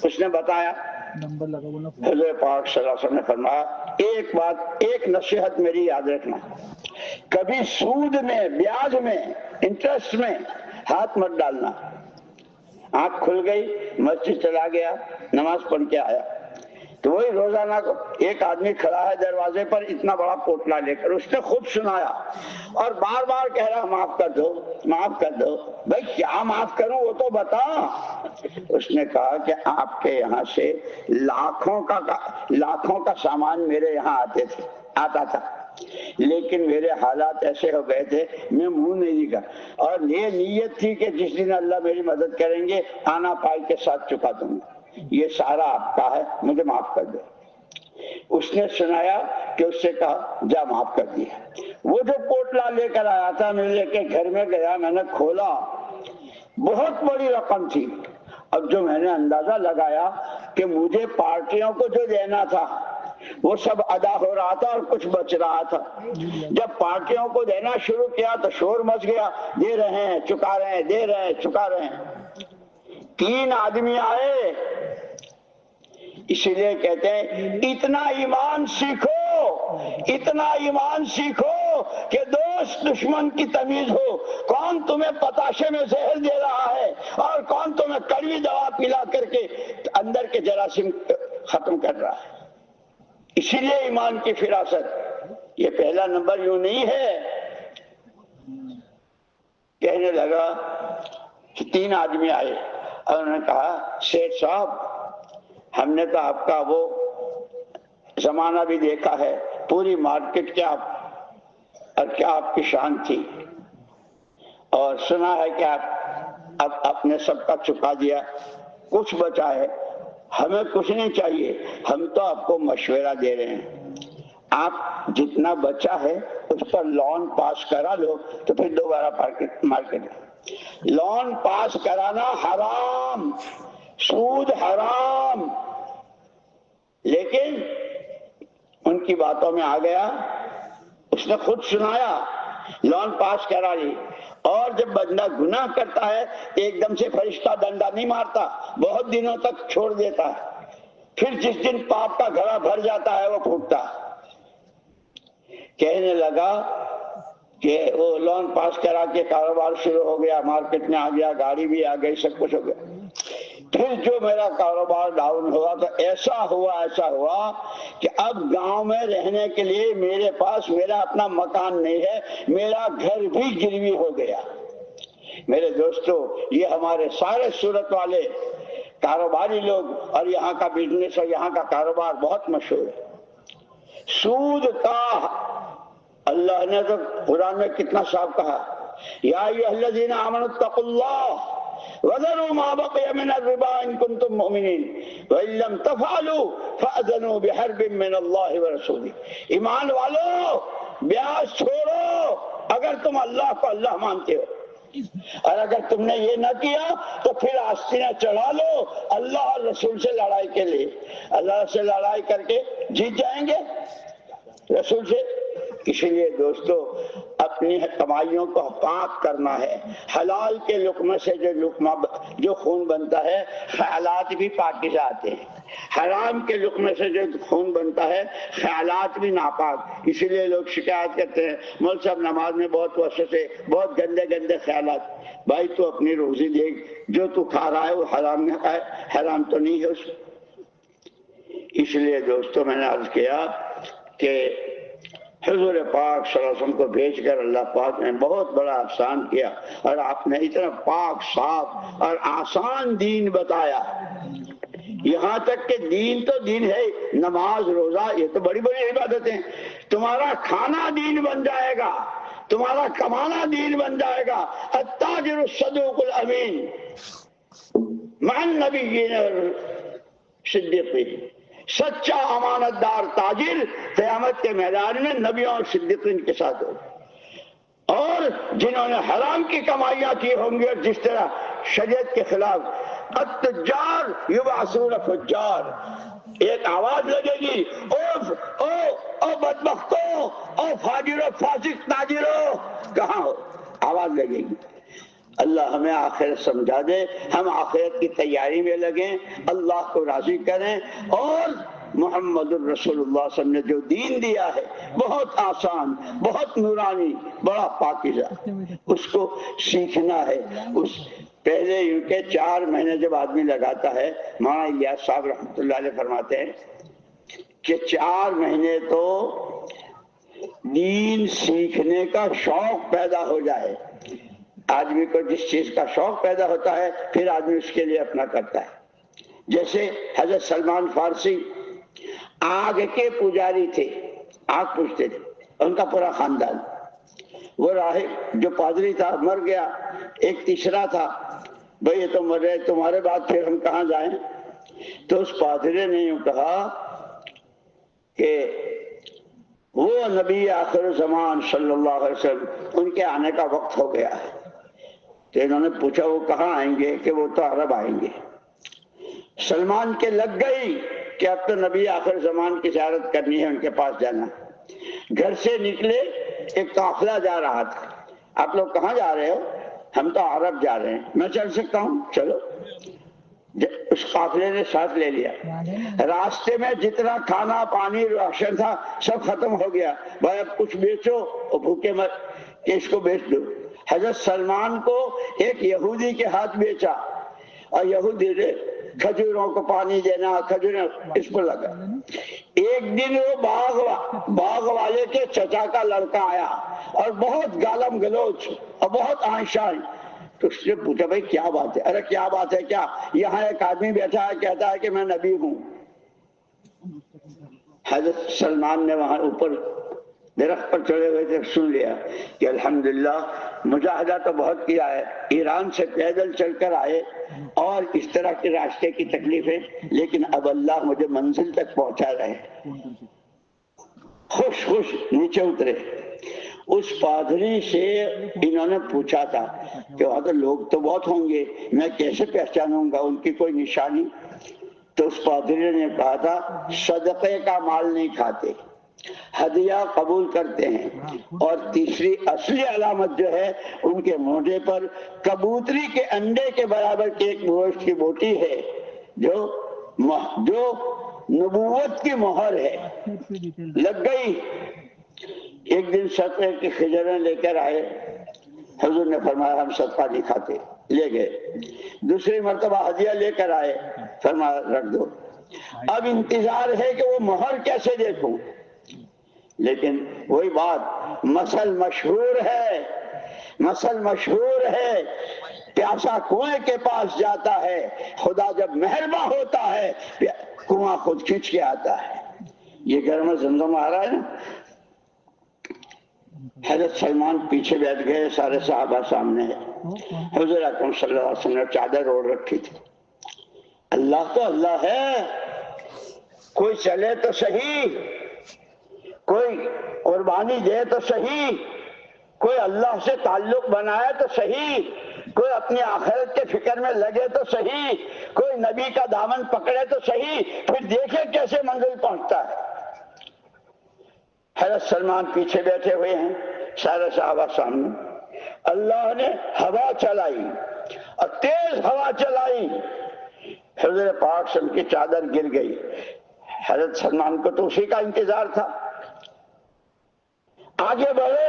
اس نے بتایا. حضور پاک صلی اللہ علیہ وسلم نے فرمایا ایک بات، ایک نصیحت میری یاد رکھنا، کبھی سود میں، بیاج میں، انٹرسٹ میں ہاتھ مت ڈالنا. آنکھ کھل گئی، مسجد چلا گیا، نماز پڑھ کے آیا تو وہی روزانہ کو ایک آدمی کھڑا ہے دروازے پر اتنا بڑا پوٹلا لے کر. اس نے خوب سنایا اور بار بار کہہ رہا معاف کر دو، معاف کر دو. بھائی کیا معاف کروں وہ تو بتا. اس نے کہا کہ آپ کے یہاں سے لاکھوں کا سامان میرے یہاں آتا تھا، لیکن میرے حالات ایسے ہو گئے تھے میں منہ نہیں دکھا، اور یہ نیت تھی کہ جس دن اللہ میری مدد کریں گے آنا پائی کے ساتھ چکا دوں گا. یہ سارا آپ کا ہے، مجھے معاف کر دو. اس نے سنایا کہ اس سے کہا جا معاف کر دیا. وہ جو پوٹلا لے کر آیا تھا میں لے کے گھر میں گیا، میں نے کھولا، بہت بڑی رقم تھی. اب جو میں نے اندازہ لگایا کہ مجھے پارٹیوں کو جو دینا تھا وہ سب ادا ہو رہا تھا اور کچھ بچ رہا تھا. جب پارٹیوں کو دینا شروع کیا تو شور مچ گیا، دے رہے ہیں چکا رہے ہیں، دے رہے ہیں چکا رہے ہیں. 3 آدمی آئے. اسی لیے کہتے ہیں اتنا ایمان سیکھو، اتنا ایمان سیکھو کہ دوست دشمن کی تمیز ہو. کون تمہیں پتاشے میں زہر دے رہا ہے اور کون تمہیں کڑوی دوا پلا کر کے اندر کے جراثیم ختم کر رہا ہے. اسی لیے ایمان کی فراست. یہ پہلا نمبر یوں نہیں ہے. کہنے لگا کہ 3 آدمی آئے اور انہوں نے کہا سیٹھ صاحب ہم نے تو آپ کا وہ زمانہ بھی دیکھا ہے، پوری مارکیٹ کیا اور کیا آپ کی شان تھی، اور سنا ہے کہ آپ اب اپنے سب کا چکا دیا، کچھ بچا ہے. ہمیں کچھ نہیں چاہیے، ہم تو آپ کو مشورہ دے رہے ہیں، آپ جتنا بچا ہے اس پر لون پاس کرا لو تو پھر دوبارہ مارکیٹ. لون پاس کرانا حرام، سود حرام. لیکن ان کی باتوں میں آ گیا، اس نے خود سنایا، لون پاس کرا لی. اور جب بندہ گناہ کرتا ہے ایک دم سے فرشتہ ڈنڈا نہیں مارتا، بہت دنوں تک چھوڑ دیتا ہے، پھر جس دن پاپ کا گھڑا بھر جاتا ہے وہ پھوٹتا. کہنے لگا کہ وہ لون پاس کرا کے کاروبار شروع ہو گیا، مارکیٹ میں آ گیا، گاڑی بھی آ گئی، سب کچھ ہو گیا. پھر جو میرا کاروبار ڈاؤن ہوا تو ایسا ہوا کہ اب گاؤں میں رہنے کے لیے میرے پاس میرا اپنا مکان نہیں ہے، میرا گھر بھی گروی ہو گیا. میرے دوستو یہ ہمارے سارے صورت والے کاروباری لوگ اور یہاں کا بزنس اور یہاں کا کاروبار بہت مشہور ہے. سود کا اللہ نے تو قرآن میں کتنا صاف کہا، یا ایھا الذین آمنوا اتقوا اللہ وَذَرُوا مَا بَقِيَ مِنَ الرِّبَا إِن كُنتُم مُؤْمِنِينَ وَإِن لَّمْ تَفْعَلُوا فَأْذَنُوا بِحَرْبٍ مِّنَ اللَّهِ وَرَسُولِهِ۔ ایمان والو بیاج چھوڑو اگر تم اللہ کو اللہ مانتے ہو، اور اگر تم نے یہ نہ کیا تو پھر آستینہ چڑھا لو اللہ اور رسول سے لڑائی کے لیے۔ اللہ سے لڑائی کر کے جیت جائیں گے رسول سے۔ اسی لیے دوستو اپنی کمائیوں کو پاک کرنا ہے۔ حلال کے لقمے سے جو خون بنتا ہے خیالات بھی پاکیزہ آتے ہیں، حرام کے لقمے سے جو خون بنتا ہے خیالات بھی ناپاک۔ اسی لیے لوگ شکایت کرتے ہیں مول صاحب نماز میں بہت وسوسے، بہت گندے گندے خیالات۔ بھائی تو اپنی روزی دیکھ، جو تو کھا رہا ہے وہ حرام میں کھائے، حرام تو نہیں ہے اس میں۔ اس لیے دوستو میں نے عرض کیا کہ حضور پاک صلی اللہ علیہ وسلم کو بھیج کر اللہ پاک نے بہت بڑا احسان کیا، اور آپ نے اتنا پاک صاف اور آسان دین بتایا۔ یہاں تک کہ دین تو دین ہے، نماز روزہ یہ تو بڑی بڑی عبادتیں، تمہارا کھانا دین بن جائے گا، تمہارا کمانا دین بن جائے گا۔ التاجر الصدوق الامین مع النبیین والصدیقین، سچا امانت دار تاجر قیامت کے میدان میں نبیوں اور صدیقین کے ساتھ ہوگا۔ اور جنہوں نے حرام کی کمائیاں کی ہوں گی، اور جس طرح شریعت کے خلاف التجار یبعثون فجار، ایک آواز لگے گی او بدبختو، او فاجرو فاسق تاجرو، کہاں ہو؟ آواز لگے گی۔ اللہ ہمیں آخرت سمجھا دے، ہم آخرت کی تیاری میں لگیں، اللہ کو راضی کریں، اور محمد الرسول اللہ صلی اللہ علیہ وسلم نے جو دین دیا ہے بہت آسان، بہت نورانی، بڑا پاکیزہ، اس کو سیکھنا ہے۔ اس پہلے یوں کہ 4 مہینے جب آدمی لگاتا ہے، مولانا الیاس صاحب رحمۃ اللہ علیہ فرماتے ہیں کہ 4 مہینے تو دین سیکھنے کا شوق پیدا ہو جائے۔ آدمی کو جس چیز کا شوق پیدا ہوتا ہے پھر آدمی اس کے لیے اپنا کرتا ہے۔ جیسے حضرت سلمان فارسی آگ کے پجاری تھے، آگ پوجتے تھے، ان کا پورا خاندان۔ وہ راہب جو پادری تھا مر گیا، ایک تیسرا تھا، بھئی یہ تو مر رہے، تمہارے بعد پھر ہم کہاں جائیں؟ تو اس پادری نے یوں کہا کہ وہ نبی آخر زمان صلی اللہ علیہ وسلم ان کے آنے کا وقت ہو گیا ہے۔ تو انہوں نے پوچھا وہ کہاں آئیں گے؟ کہ وہ تو عرب آئیں گے۔ سلمان کے لگ گئی کہ اب تو نبی آخر زمان کی زیارت کرنی ہے، ان کے پاس جانا۔ گھر سے نکلے، ایک قافلہ جا رہا تھا۔ آپ لوگ کہاں جا رہے ہو؟ ہم تو عرب جا رہے ہیں۔ میں چل سکتا ہوں؟ چلو۔ اس قافلے نے ساتھ لے لیا۔ راستے میں جتنا کھانا پانی راشن تھا سب ختم ہو گیا۔ بھائی اب کچھ بیچو اور بھوکے مت، کہ اس کو بیچ دو۔ حضرت سلمان کو ایک یہودی کے ہاتھ بیچا، اور یہودی نے کھجوروں کو پانی دینا، کھجوروں اس پر لگا۔ ایک دن وہ باغ والے کے چچا کا لڑکا آیا اور بہت گالم گلوچ اور بہت آئنشائن۔ تو اس نے پوچھا بھائی کیا بات ہے؟ ارے کیا بات ہے کیا؟ یہاں ایک آدمی بیٹھا ہے کہتا ہے کہ میں نبی ہوں۔ حضرت سلمان نے وہاں اوپر درخت پر چڑھے ہوئے تھے، سن لیا کہ الحمدللہ مجاہدہ تو بہت کیا ہے، ایران سے پیدل چل کر آئے اور اس طرح کے راستے کی تکلیفیں، لیکن اب اللہ مجھے منزل تک پہنچا رہے۔ خوش خوش نیچے اترے۔ اس پادری سے انہوں نے پوچھا تھا کہ وہاں تو لوگ تو بہت ہوں گے، میں کیسے پہچانوں گا ان کی کوئی نشانی؟ تو اس پادری نے کہا تھا صدقے کا مال نہیں کھاتے، ہدیہ قبول کرتے ہیں، اور تیسری اصلی علامت جو ہے ان کے موڈے پر کبوتری کے انڈے کے برابر کی ایک گوشت کی بوٹی ہے جو نبوت کی مہر ہے۔ لگ گئی۔ ایک دن صدقے کی خجریں لے کر آئے، حضور نے فرمایا ہم صدقہ نہیں کھاتے، لے گئے۔ دوسری مرتبہ ہدیہ لے کر آئے، فرمایا رکھ دو۔ اب انتظار ہے کہ وہ مہر کیسے دیکھوں، لیکن وہی بات مثل مشہور ہے، پیاسا کنویں کے پاس جاتا ہے، خدا جب مہرباں ہوتا ہے کنواں خود کھینچ کے آتا ہے۔ یہ گھر میں زمزم آ رہا ہے نا، حضرت سلمان پیچھے بیٹھ گئے، سارے صحابہ سامنے ہے۔ حضور اکرم صلی اللہ علیہ وسلم نے چادر اوڑھ رکھی تھی۔ اللہ تو اللہ ہے، کوئی چلے تو صحیح، کوئی قربانی دے تو صحیح، کوئی اللہ سے تعلق بنائے تو صحیح، کوئی اپنی آخرت کے فکر میں لگے تو صحیح، کوئی نبی کا دامن پکڑے تو صحیح، پھر دیکھے کیسے منزل پہنچتا ہے۔ حضرت سلمان پیچھے بیٹھے ہوئے ہیں، سارے صحابہ سامنے۔ اللہ نے ہوا چلائی اور تیز ہوا چلائی، حضور پاک صلی اللہ علیہ وسلم کی چادر گر گئی۔ حضرت سلمان کو تو اسی کا انتظار تھا، آگے بڑھے،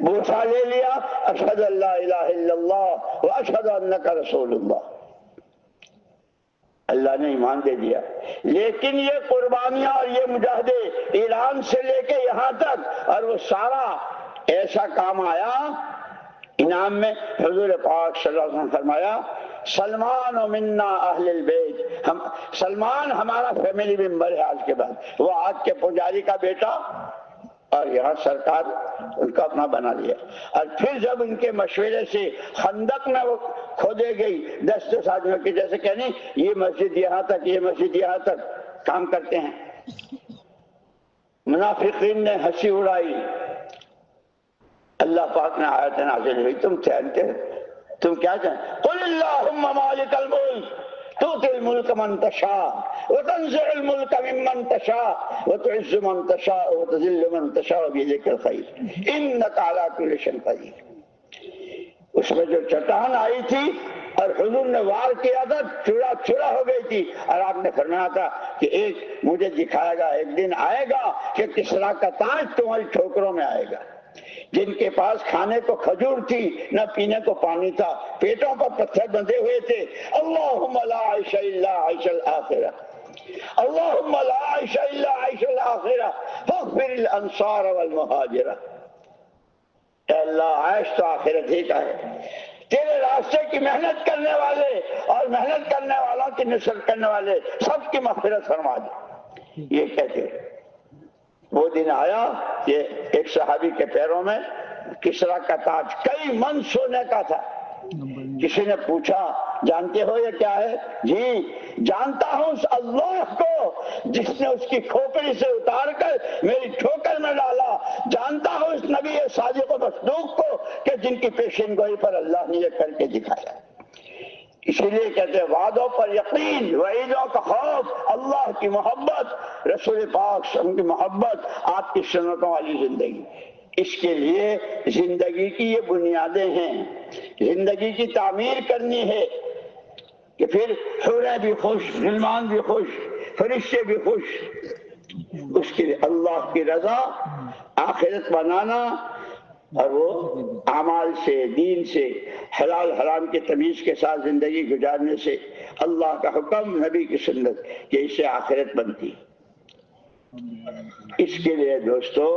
بوسہ لے لیا، اشہد ان لا الہ الا اللہ و اشہد انک رسول اللہ۔ اللہ نے ایمان دے دیا، لیکن یہ قربانیاں اور یہ مجاہدے ایران سے لے کے یہاں تک، اور وہ سارا ایسا کام آیا انعام میں۔ حضور پاک صلی اللہ علیہ وسلم فرمایا سلمان و منا اہل البیت، سلمان ہمارا فیملی ممبر ہے آج کے بعد، وہ آگ کے پجاری کا بیٹا، اور یہاں سرکار ان کا اپنا بنا لیا۔ اور پھر جب ان کے مشورے سے خندق میں وہ کھودے گئی 10 آدمیوں کی، جیسے کہنے یہ مسجد یہاں تک، یہ مسجد یہاں تک کام کرتے ہیں، منافقین نے ہنسی اڑائی۔ اللہ پاک نے آیت نازل ہوئی، تم جانتے تم کیا جانتے؟ قل اللہم مالک الملک تؤتی الملک من تشاء وتنزع الملک ممن تشاء وتعز من تشاء وتذل من تشاء بيدک الخیر انک علی کل شیء قدیر۔ اس میں جو چٹان آئی تھی اور حضور نے وار کیا تھا، چورا چورا ہو گئی تھی، اور آپ نے فرمایا تھا کہ ایک مجھے دکھائے گا، ایک دن آئے گا کہ کسریٰ کا تاج تمہاری ٹھوکروں میں آئے گا، جن کے پاس کھانے کو کھجور تھی نہ پینے کو پانی تھا، پیٹوں پر پتھر بندھے ہوئے تھے۔ اللہم لا عیش الا عیش الآخرہ، اللہم لا عیش الا عیش الآخرہ فاغفر الانصار والمہاجرہ۔ اے اللہ، عیش تو آخرت ہی کا ہے، تیرے راستے کی محنت کرنے والے اور محنت کرنے والوں کی نصرت کرنے والے سب کی مغفرت فرما دے۔ یہ کہتے وہ دن آیا کہ ایک صحابی کے پیروں میں کسریٰ کا تاج کئی من سونے کا تھا۔ کسی نے پوچھا جانتے ہو یہ کیا ہے؟ جی جانتا ہوں اس اللہ کو جس نے اس کی کھوپڑی سے اتار کر میری ٹھوکر میں ڈالا، جانتا ہوں اس نبی صادق و مصدوق کو کہ جن کی پیشین گوئی پر اللہ نے یہ کر کے دکھایا۔ اسی لیے کہتے ہیں وعدوں پر یقین، وعیدوں کا خوف، اللہ کی محبت، رسول پاک صلی اللہ علیہ وسلم کی محبت، آپ کی سنتوں والی زندگی۔ اس کے لیے زندگی کی یہ بنیادیں ہیں، زندگی کی تعمیر کرنی ہے کہ پھر حوریں بھی خوش، غلمان بھی خوش، فرشتے بھی خوش۔ اس کے لیے اللہ کی رضا، آخرت بنانا، اور وہ اعمال سے، دین سے، حلال حرام کے تمیز کے ساتھ زندگی گزارنے سے اللہ کا حکم، نبی کی سنت، کہ اس سے آخرت بنتی۔ اس کے لیے دوستو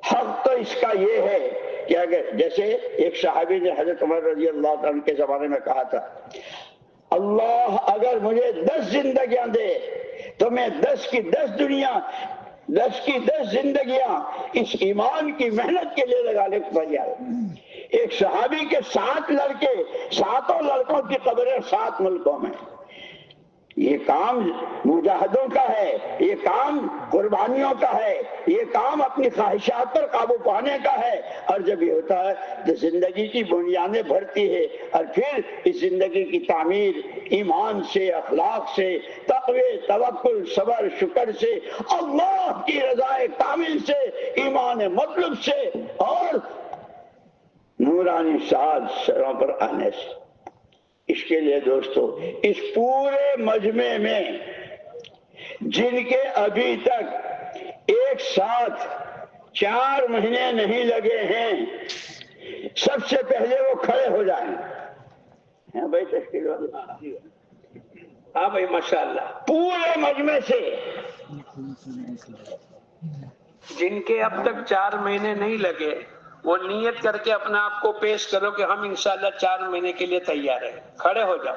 حق تو اس کا یہ ہے کہ اگر جیسے ایک صحابی نے حضرت عمر رضی اللہ عنہ کے زمانے میں کہا تھا، اللہ اگر مجھے 10 زندگیاں دے تو میں 10 کی 10 دنیا، 10 کی 10 زندگیاں اس ایمان کی محنت کے لیے لگا لے تیار۔ ایک صحابی کے 7 لڑکے، 7 لڑکوں کی قبریں 7 ملکوں میں۔ یہ کام مجاہدوں کا ہے، یہ کام قربانیوں کا ہے، یہ کام اپنی خواہشات پر قابو پانے کا ہے۔ اور جب یہ ہوتا ہے تو زندگی کی بنیادیں بڑھتی ہے، اور پھر اس زندگی کی تعمیر ایمان سے، اخلاق سے، تقوی، توکل، صبر، شکر سے، اللہ کی رضا کامل سے، ایمان مطلب سے، اور نورانی ساز سروں پر آنے سے۔ اس کے لیے دوستو اس پورے مجمع میں جن کے ابھی تک ایک ساتھ 4 مہینے نہیں لگے ہیں، سب سے پہلے وہ کھڑے ہو جائیں۔ ہاں بھائی تشکیل والے، ہاں بھائی ماشاءاللہ، پورے مجمع سے جن کے اب تک 4 مہینے نہیں لگے، وہ نیت کر کے اپنا آپ کو پیش کرو کہ ہم انشاءاللہ 4 مہینے کے لیے تیار ہیں، کھڑے ہو جاؤ۔